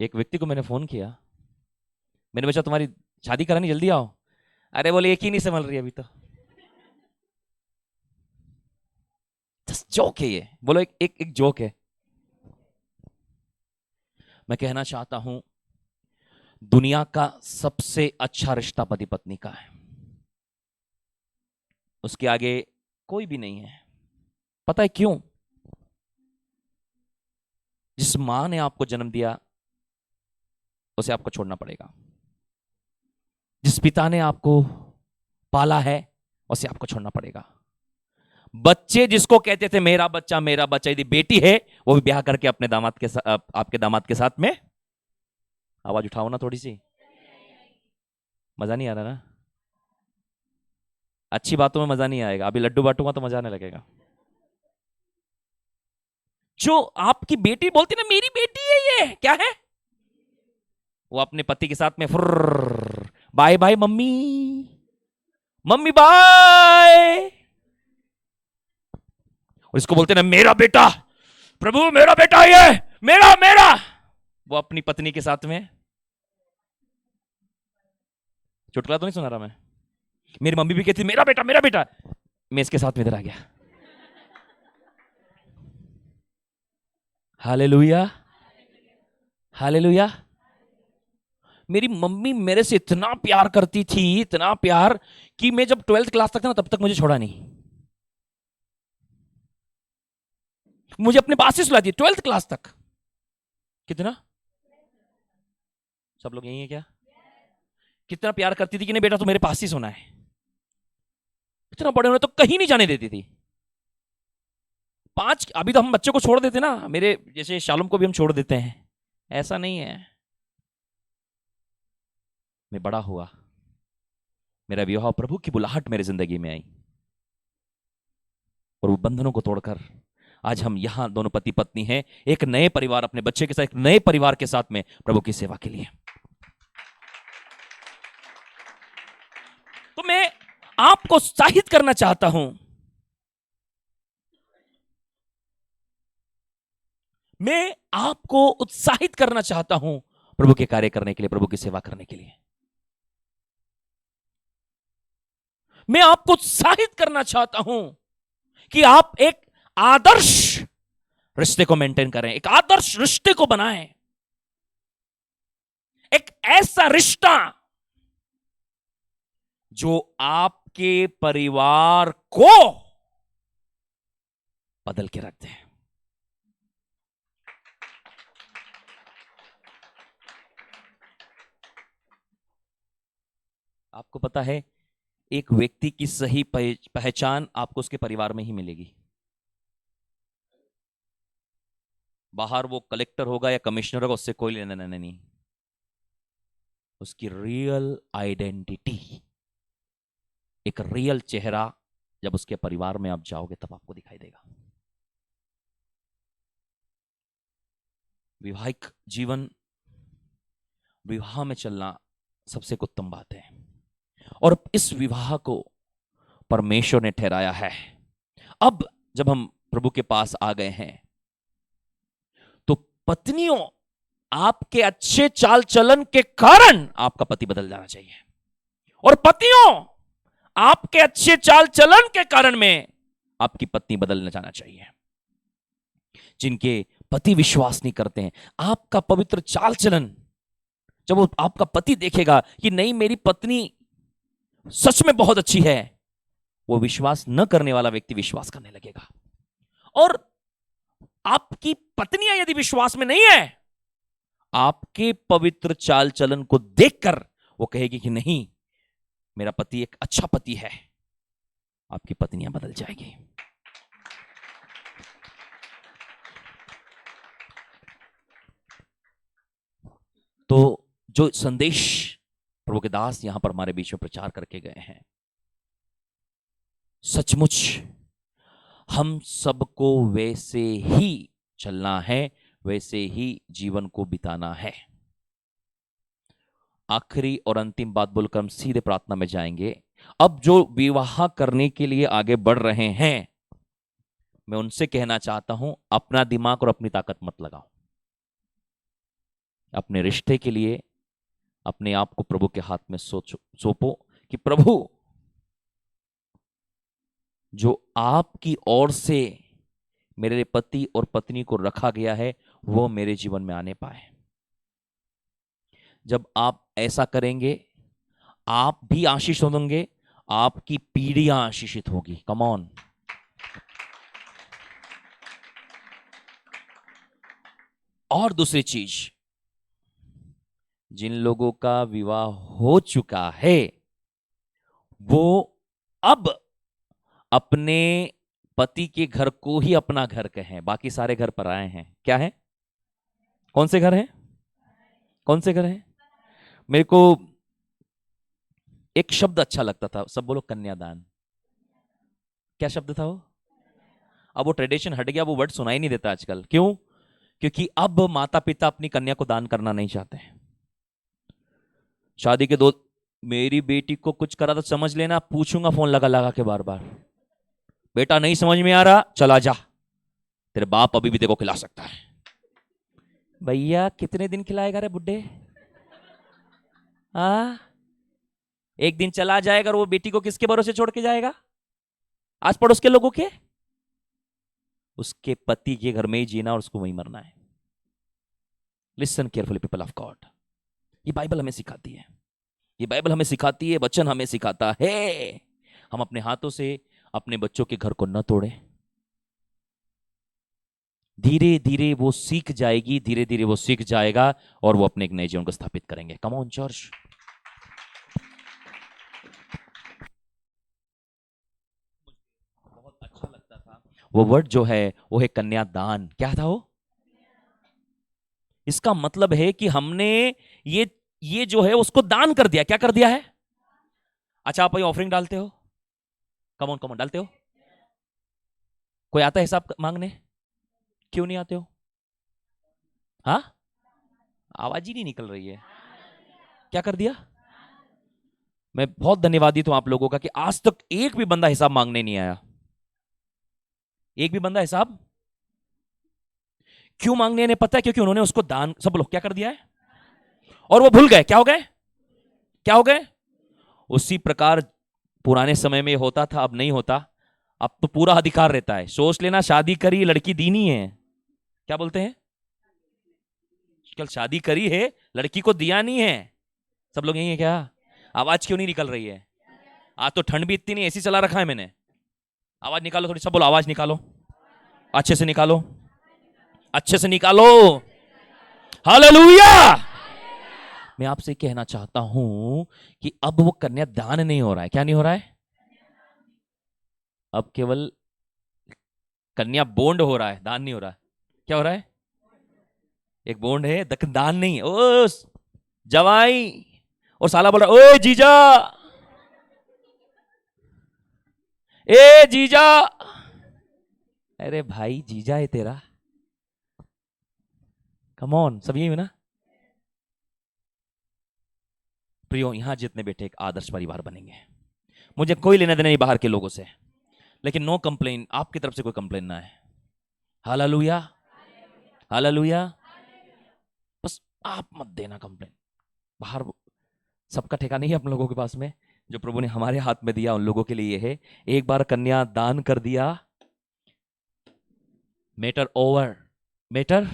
Speaker 3: एक व्यक्ति को मैंने फोन किया, मैंने पूछा तुम्हारी शादी करानी, जल्दी आओ। अरे बोले एक ही नहीं संभल रही अभी तो। जोक है ये, बोलो एक जोक है। मैं कहना चाहता हूं दुनिया का सबसे अच्छा रिश्ता पति पत्नी का है, उसके आगे कोई भी नहीं है। पता है क्यों? जिस मां ने आपको जन्म दिया उसे आपको छोड़ना पड़ेगा, जिस पिता ने आपको पाला है उसे आपको छोड़ना पड़ेगा। बच्चे जिसको कहते थे मेरा बच्चा मेरा बच्चा, यदि बेटी है वो भी ब्याह करके अपने दामाद के साथ, आपके दामाद के साथ में। आवाज उठाओ ना थोड़ी सी, मजा नहीं आ रहा ना? अच्छी बातों में मजा नहीं आएगा, अभी लड्डू बांटूंगा तो मजा आने लगेगा। जो आपकी बेटी बोलती ना मेरी बेटी है, ये क्या है? वो अपने पति के साथ में bye bye mummy, mummy bye. और इसको बोलते ना मेरा बेटा, प्रभु मेरा बेटा ये, मेरा मेरा। वो अपनी पत्नी के साथ में। चुटकुला तो नहीं सुना रहा मैं? मेरी मम्मी भी कहती मेरा बेटा मेरा बेटा, मैं इसके साथ में इधर आ गया। Hallelujah, hallelujah. मेरी मम्मी मेरे से इतना प्यार करती थी, इतना प्यार कि मैं जब 12th क्लास तक था ना तब तक मुझे छोड़ा नहीं। मुझे अपने पास ही सुलाती 12th क्लास तक। कितना? सब लोग यही है क्या? कितना प्यार करती थी कि नहीं बेटा तो मेरे पास ही सोना है। इतना बड़े होने तो कहीं नहीं जाने देती थी। अभी तो हम बच्चे को छोड़ देते ना, मेरे जैसे शालम को भी हम छोड़ देते हैं, ऐसा नहीं है। मैं बड़ा हुआ, मेरा विवाह प्रभु की बुलाहट मेरी जिंदगी में आई, और वो बंधनों को तोड़कर आज हम यहां दोनों पति पत्नी हैं, एक नए परिवार, अपने बच्चे के साथ, एक नए परिवार के साथ में प्रभु की सेवा के लिए। तो मैं आपको उत्साहित करना चाहता हूं, मैं आपको उत्साहित करना चाहता हूं प्रभु के कार्य करने के लिए, प्रभु की सेवा करने के लिए। मैं आपको उत्साहित करना चाहता हूं कि आप एक आदर्श रिश्ते को मेंटेन करें, एक आदर्श रिश्ते को बनाएं, एक ऐसा रिश्ता जो आपके परिवार को बदल के रख दे। आपको पता है एक व्यक्ति की सही पहचान आपको उसके परिवार में ही मिलेगी। बाहर वो कलेक्टर होगा या कमिश्नर होगा, उससे कोई लेना देना नहीं। उसकी रियल आइडेंटिटी, एक रियल चेहरा जब उसके परिवार में आप जाओगे तब आपको दिखाई देगा। विवाहिक जीवन, विवाह में चलना सबसे उत्तम बात है, और इस विवाह को परमेश्वर ने ठहराया है। अब जब हम प्रभु के पास आ गए हैं तो पत्नियों, आपके अच्छे चाल चलन के कारण आपका पति बदल जाना चाहिए, और पतियों, आपके अच्छे चाल चलन के कारण में आपकी पत्नी बदलना जाना चाहिए। जिनके पति विश्वास नहीं करते हैं, आपका पवित्र चाल चलन जब वो आपका पति देखेगा कि नहीं मेरी पत्नी सच में बहुत अच्छी है, वो विश्वास न करने वाला व्यक्ति विश्वास करने लगेगा। और आपकी पत्नियां यदि विश्वास में नहीं है, आपके पवित्र चाल चलन को देखकर वो कहेगी कि नहीं मेरा पति एक अच्छा पति है, आपकी पत्नियां बदल जाएगी। तो जो संदेश प्रभु के दास यहां पर हमारे बीच में प्रचार करके गए हैं, सचमुच हम सबको वैसे ही चलना है, वैसे ही जीवन को बिताना है। आखिरी और अंतिम बात बोलकर हम सीधे प्रार्थना में जाएंगे। अब जो विवाह करने के लिए आगे बढ़ रहे हैं, मैं उनसे कहना चाहता हूं, अपना दिमाग और अपनी ताकत मत लगाओ। अपने रिश्ते के लिए अपने आप को प्रभु के हाथ में सौंपो कि प्रभु, जो आपकी ओर से मेरे पति और पत्नी को रखा गया है वो मेरे जीवन में आने पाए। जब आप ऐसा करेंगे, आप भी आशीष होंगे, आपकी पीढ़ियां आशीषित होगी। Come on. और दूसरी चीज, जिन लोगों का विवाह हो चुका है वो अब अपने पति के घर को ही अपना घर कहें, बाकी सारे घर पर आए हैं। क्या है? कौन से घर हैं? कौन से घर हैं? मेरे को एक शब्द अच्छा लगता था, सब बोलो कन्यादान। क्या शब्द था वो? अब वो ट्रेडिशन हट गया, वो वर्ड सुनाई नहीं देता आजकल। क्यों? क्योंकि अब माता पिता अपनी कन्या को दान करना नहीं चाहते। शादी के दो, मेरी बेटी को कुछ करा तो समझ लेना, पूछूंगा फोन लगा लगा के बार बार, बेटा नहीं समझ में आ रहा, चला जा, तेरे बाप अभी भी तेरे को खिला सकता है। भैया कितने दिन खिलाएगा रे बुड्ढे? एक दिन चला जाएगा और वो बेटी को किसके भरोसे छोड़ के जाएगा? आस पड़ोस के लोगों के? उसके पति के घर में ही जीना और उसको वहीं मरना है। Listen carefully people of God, ये बाइबल हमें सिखाती है, ये बाइबल हमें सिखाती है, वचन हमें सिखाता है। हम अपने हाथों से अपने बच्चों के घर को न तोड़ें। धीरे धीरे वो सीख जाएगी, धीरे धीरे वो सीख जाएगा और वो अपने एक नए जीवन को स्थापित करेंगे। Come on church. बहुत अच्छा लगता था वो वर्ड जो है, वो है कन्यादान। क्या था वो? इसका मतलब है कि हमने ये जो है उसको दान कर दिया। क्या कर दिया है? अच्छा, आप ऑफरिंग डालते हो? कम ऑन डालते हो? कोई आता है हिसाब मांगने? क्यों नहीं आते हो? हाँ, आवाज ही नहीं निकल रही है। क्या कर दिया? मैं बहुत धन्यवादित हूं आप लोगों का कि आज तक एक भी बंदा हिसाब मांगने नहीं आया। एक भी बंदा हिसाब क्यों मांगने नहीं पता है? क्योंकि उन्होंने उसको दान, सब लोग क्या कर दिया है और वो भूल गए। क्या हो गए? क्या हो गए? उसी प्रकार पुराने समय में होता था, अब नहीं होता। अब तो पूरा अधिकार रहता है। सोच लेना, शादी करी लड़की दीनी है। क्या बोलते हैं? कल शादी करी है, लड़की को दिया नहीं है। सब लोग यही है क्या? आवाज क्यों नहीं निकल रही है? आज तो ठंड भी इतनी नहीं, एसी चला रखा है मैंने। आवाज निकालो थोड़ी, सब बोलो आवाज निकालो, अच्छे से निकालो, अच्छे से निकालो। हालेलुया। मैं आपसे कहना चाहता हूं कि अब वो कन्यादान नहीं हो रहा है। क्या नहीं हो रहा है? अब केवल कन्या बोंड हो रहा है, दान नहीं हो रहा है। क्या हो रहा है? एक बोंड है, दान नहीं है। ओ जवाई और साला बोल रहा, ओ जीजा, ए जीजा। अरे भाई जीजा है तेरा। कम ऑन, सब यही है ना? प्रियो, यहां जितने बैठे एक आदर्श परिवार बनेंगे। मुझे कोई लेना देना नहीं बाहर के लोगों से, लेकिन नो कंप्लेन, आपकी तरफ से कोई कंप्लेन ना है। Hallelujah, hallelujah. बस आप मत देना कंप्लेन। बाहर सबका ठेका नहीं है हम लोगों के पास में। जो प्रभु ने हमारे हाथ में दिया उन लोगों के लिए है। एक बार कन्या दान कर दिया, मैटर ओवर, मैटर।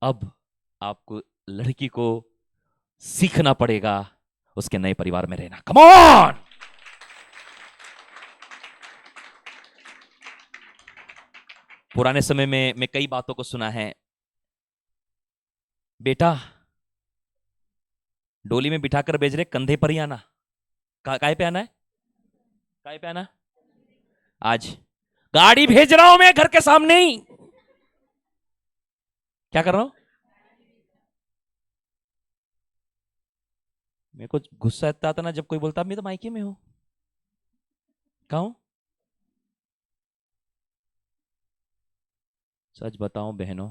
Speaker 3: अब आपको लड़की को सीखना पड़ेगा उसके नए परिवार में रहना। Come on. पुराने समय में मैं कई बातों को सुना है। बेटा डोली में बिठाकर भेज रहे, कंधे पर ही आना। काय पे आना है? काय पे आना? आज गाड़ी भेज रहा हूं मैं घर के सामने ही। क्या कर रहा हूं? मेरे को गुस्सा इतना आता ना जब कोई बोलता मैं तो मायके में हूं। कहाँ हूं? सच बताऊं बहनों,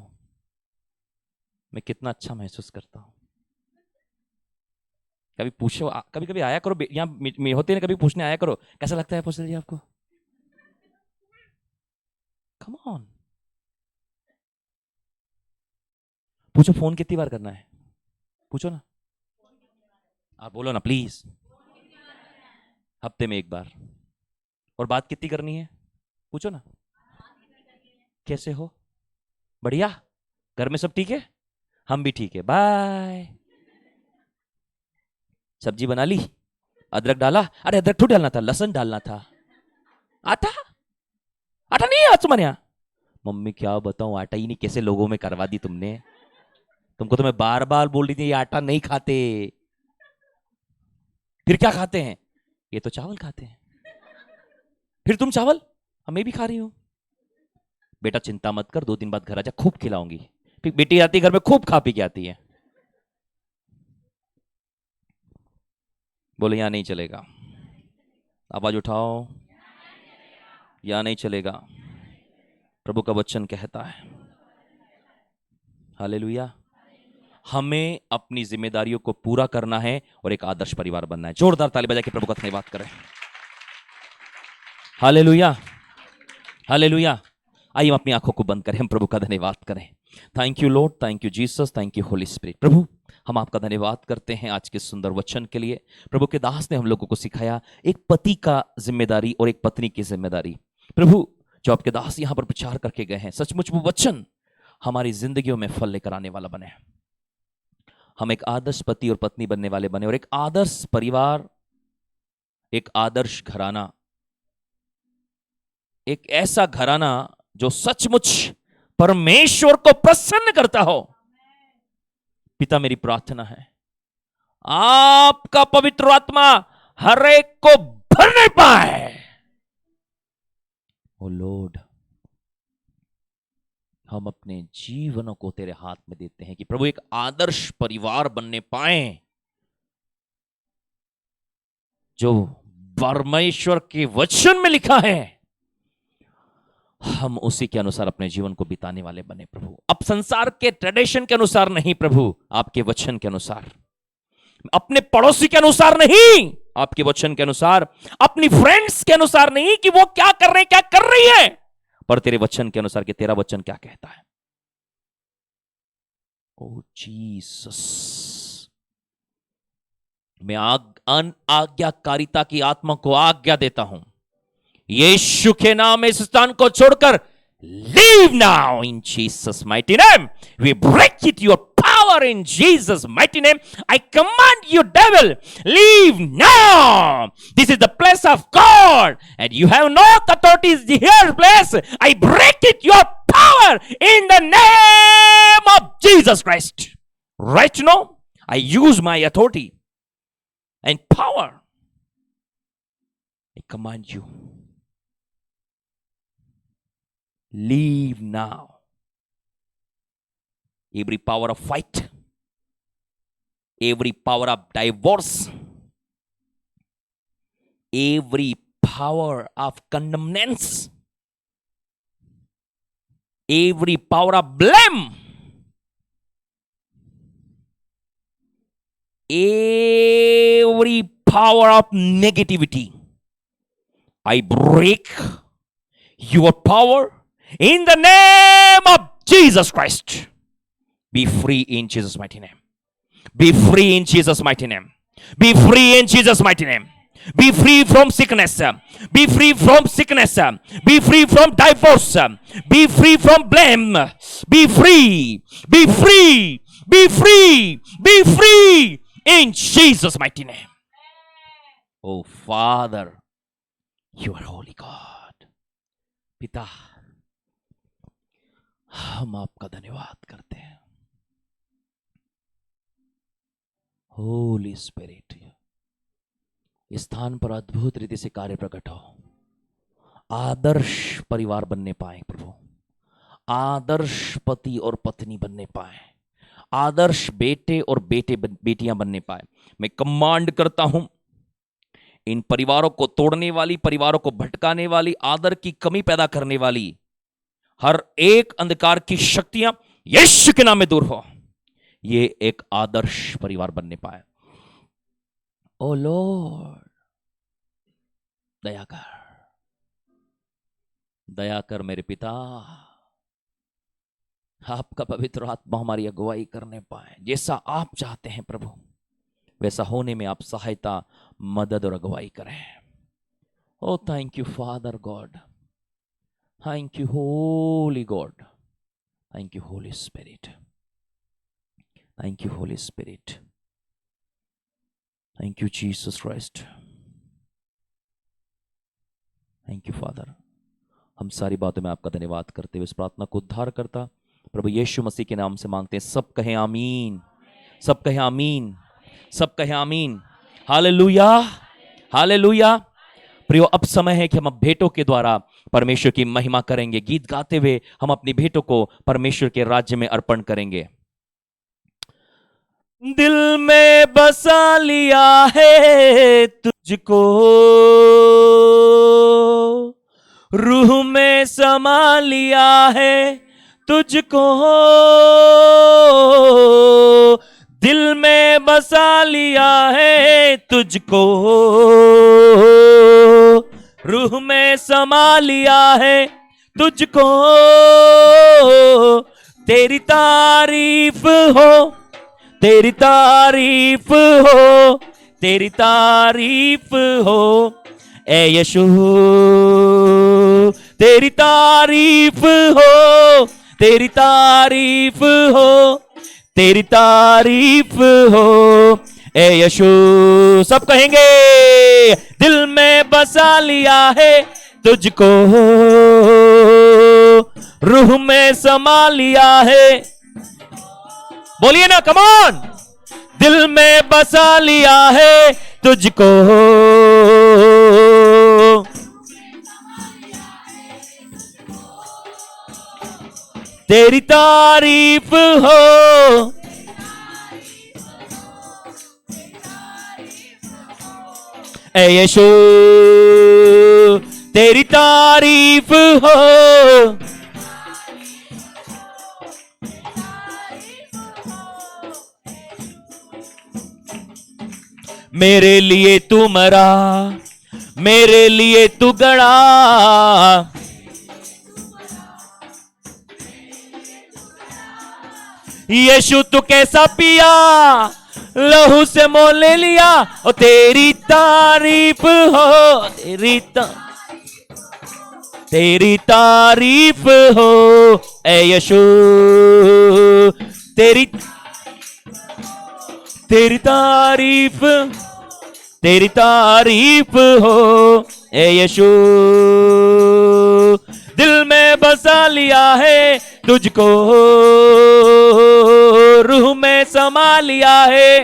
Speaker 3: मैं कितना अच्छा महसूस करता हूं। कभी पूछो, कभी कभी आया करो यहाँ होते ना, कभी पूछने आया करो कैसा लगता है फौसल जी आपको। कम ऑन, पूछो फोन कितनी बार करना है, पूछो ना। आप बोलो ना प्लीज, हफ्ते में एक बार। और बात कितनी करनी है, पूछो ना। कैसे हो, बढ़िया, घर में सब ठीक है, हम भी ठीक है, बाय। सब्जी बना ली, अदरक डाला, अरे अदरक थोड़ी डालना था, लहसुन डालना था। आटा, आटा नहीं है आज तुम्हारे यहाँ? मम्मी क्या बताऊं, आटा ही नहीं, कैसे लोगों में करवा दी तुमने। तुमको तो मैं बार बार बोल रही थी ये आटा नहीं खाते। फिर क्या खाते हैं? ये तो चावल खाते हैं। फिर तुम चावल, मैं भी खा रही हूं। बेटा चिंता मत कर, 2 दिन बाद घर आजा, खूब खिलाऊंगी। फिर बेटी आती है घर में, खूब खा पी के आती है। बोले यहां नहीं चलेगा, आवाज उठाओ, यहां नहीं चलेगा। प्रभु का वचन कहता है, हालेलुया, हमें अपनी जिम्मेदारियों को पूरा करना है और एक आदर्श परिवार बनना है। जोरदार ताली बजा के प्रभु का धन्यवाद करें। Hallelujah, hallelujah. आइए हम अपनी आंखों को बंद करें, हम प्रभु का धन्यवाद करें। Thank you Lord, thank you Jesus, thank you Holy Spirit. प्रभु हम आपका धन्यवाद करते हैं आज के सुंदर वचन के लिए। प्रभु के दास ने हम लोगों को सिखाया एक पति का जिम्मेदारी और एक पत्नी की जिम्मेदारी। प्रभु जो आपके दास यहां पर प्रचार करके गए हैं, सचमुच वो वचन हमारी जिंदगियों में फल लेकर आने वाला बने। हम एक आदर्श पति और पत्नी बनने वाले बने और एक आदर्श परिवार, एक आदर्श घराना, एक ऐसा घराना जो सचमुच परमेश्वर को प्रसन्न करता हो। पिता मेरी प्रार्थना है आपका पवित्र आत्मा हर एक को भरने पाए। ओ लॉर्ड, हम अपने जीवनों को तेरे हाथ में देते हैं कि प्रभु एक आदर्श परिवार बनने पाए जो परमेश्वर के वचन में लिखा है, हम उसी के अनुसार अपने जीवन को बिताने वाले बने प्रभु। अब संसार के ट्रेडिशन के अनुसार नहीं प्रभु, आपके वचन के अनुसार, अपने पड़ोसी के अनुसार नहीं, आपके वचन के अनुसार, अपनी फ्रेंड्स के अनुसार नहीं कि वो क्या कर रहे हैं, क्या कर रही है, पर तेरे वचन के अनुसार कि तेरा वचन क्या कहता है। ओ जीसस, मैं आज्ञाकारिता की आत्मा को आज्ञा देता हूं, यीशु के नाम में इस स्थान को छोड़कर leave now in Jesus mighty name. We break it your power in Jesus mighty name. I command you devil, leave now. This is the place of God and you have no authority here place. I break it your power in the name of Jesus Christ. Right now I use my authority and power. I command you, leave now. Every power of fight, every power of divorce, every power of condemnation, every power of blame, every power of negativity, I break your power in the name of Jesus Christ. Be free in Jesus' mighty name. Be free in Jesus' mighty name. Be free in Jesus' mighty name. Be free from sickness. Be free from sickness. Be free from divorce. Be free from blame. Be free. Be free. Be free. Be free in Jesus' mighty name. Oh Father, you are holy God. पिता, हम आपका धन्यवाद करते हैं। Holi spirit, इस स्थान पर अद्भुत रीति से कार्य प्रकट हो, आदर्श परिवार बनने पाए प्रभु, आदर्श पति और पत्नी बनने पाए, आदर्श बेटे और बेटियां बनने पाए। मैं कमांड करता हूं, इन परिवारों को तोड़ने वाली, परिवारों को भटकाने वाली, आदर की कमी पैदा करने वाली हर एक अंधकार की शक्तियां यीशु के नाम में दूर हो। ये एक आदर्श परिवार बनने पाए। ओ लॉर्ड, दया कर, दया कर मेरे पिता। आपका पवित्र आत्मा हमारी अगुवाई करने पाए। जैसा आप चाहते हैं प्रभु, वैसा होने में आप सहायता, मदद और अगुवाई करें। ओ thank you Father God, thank you holy God, thank you Holy Spirit, thank you Holy Spirit, thank you Jesus Christ, thank you Father. हम सारी बातों में आपका धन्यवाद करते हुए इस प्रार्थना को उद्धार करता प्रभु यीशु मसीह के नाम से मांगते हैं। सब कहें आमीन, सब कहें आमीन, सब कहें आमीन। Hallelujah, hallelujah. प्रियो, अब समय है कि हम अब भेंटों के द्वारा परमेश्वर की महिमा करेंगे। गीत गाते हुए हम अपनी भेंटों को परमेश्वर के राज्य में अर्पण करेंगे। दिल में बसा लिया है तुझको, रूह में समा लिया है तुझको, दिल में बसा लिया है तुझको, रूह में समा लिया है तुझको। तेरी तारीफ हो, तेरी तारीफ हो, तेरी तारीफ हो ए यीशु, तेरी तारीफ हो, तेरी तारीफ हो, तेरी तारीफ हो ए यीशु। सब कहेंगे, दिल में बसा लिया है तुझको, रूह में समा लिया है। बोलिए ना, कम ऑन। दिल में बसा लिया है तुझको, तेरी तारीफ हो, ए यीशु तेरी तारीफ हो। मेरे लिए तू मरा, मेरे लिए तू गड़ा, यीशु तू कैसा पिया, लहू से मोल ले लिया। ओ तेरी तारीफ हो, तेरी तारीफ हो ए यीशु, तेरी तारीफ, तेरी तारीफ हो ए यीशु। दिल में बसा लिया है तुझको, रूह में समा लिया है।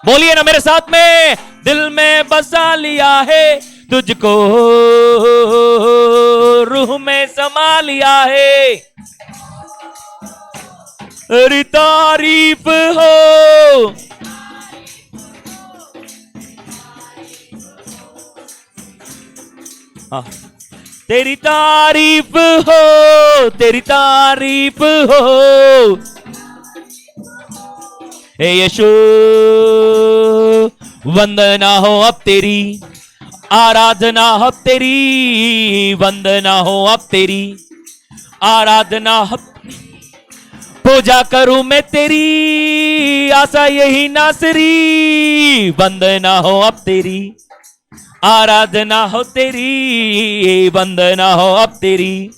Speaker 3: बोलिए ना मेरे साथ में, दिल में बसा लिया है तुझको, रूह में समा लिया है। तेरी तारीफ हो, हाँ, तेरी तारीफ हो, तेरी तारीफ हो हे यीशु। वंदना हो अब तेरी, आराधना हो तेरी, वंदना हो अब तेरी, आराधना हो। पूजा करूं मैं तेरी, आशा यही नासरी, वंदना हो अब तेरी, आराधना हो तेरी, वंदना हो अब तेरी,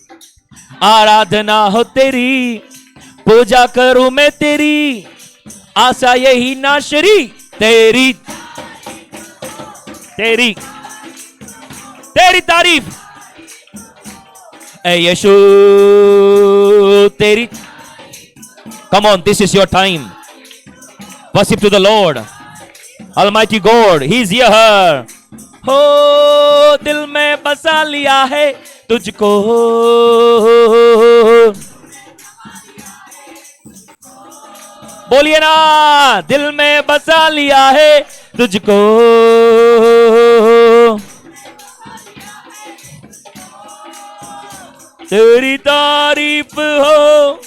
Speaker 3: आराधना हो तेरी। पूजा करूं मैं तेरी, आशा यही नाशरी, तेरी तेरी तेरी तारीफ ए यीशु तेरी। Come on, this is your time. Worship to the Lord, Almighty God. He is here. हो दिल में बसा लिया है तुझको, बोलिए ना, दिल में बसा लिया है तुझको, तेरी तारीफ हो,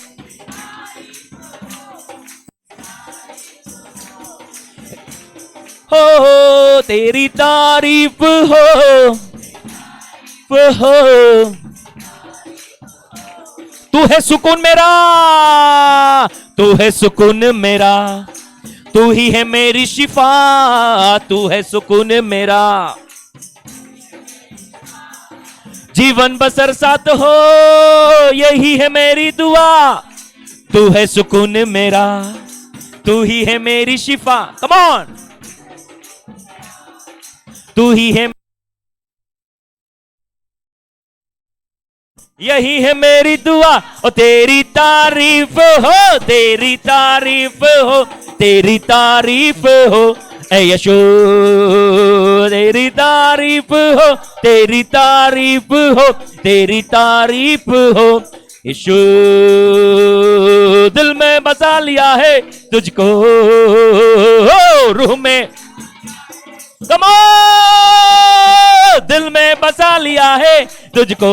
Speaker 3: हो तेरी तारीफ हो, तू है सुकून मेरा, तू है सुकून मेरा, तू ही है मेरी शिफा, तू है सुकून मेरा, जीवन बसर साथ हो, यही है मेरी दुआ, तू है सुकून मेरा, तू ही है मेरी शिफा, कम ऑन, तू ही है, यही है मेरी दुआ, और तेरी तारीफ हो, तेरी तारीफ हो, तेरी तारीफ हो, ऐ यशो तेरी तारीफ हो, तेरी तारीफ हो, तेरी तारीफ हो, यशो दिल में बसा लिया है तुझको, रूह में, कम ऑन, दिल में बसा लिया है तुझको,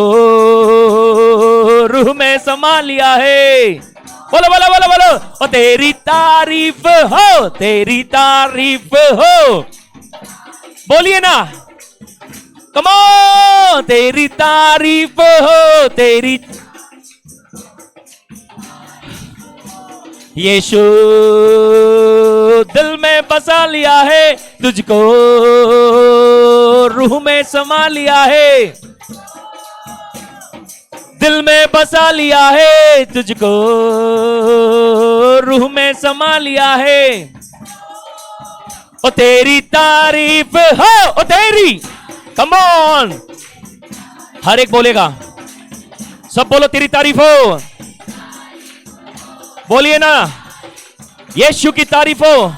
Speaker 3: रूह में समा लिया है, बोलो बोलो बोलो बोलो, और तेरी तारीफ हो, तेरी तारीफ हो, बोलिए ना, कम ऑन, तेरी तारीफ हो, तेरी, यीशु दिल में बसा लिया है तुझको, रूह में समा लिया है, दिल में बसा लिया है तुझको, रूह में समा लिया है, ओ तेरी तारीफ हो, ओ तेरी, कम ऑन, हर एक बोलेगा, सब बोलो तेरी तारीफ हो, बोलिए ना, यीशु की तारीफ हो,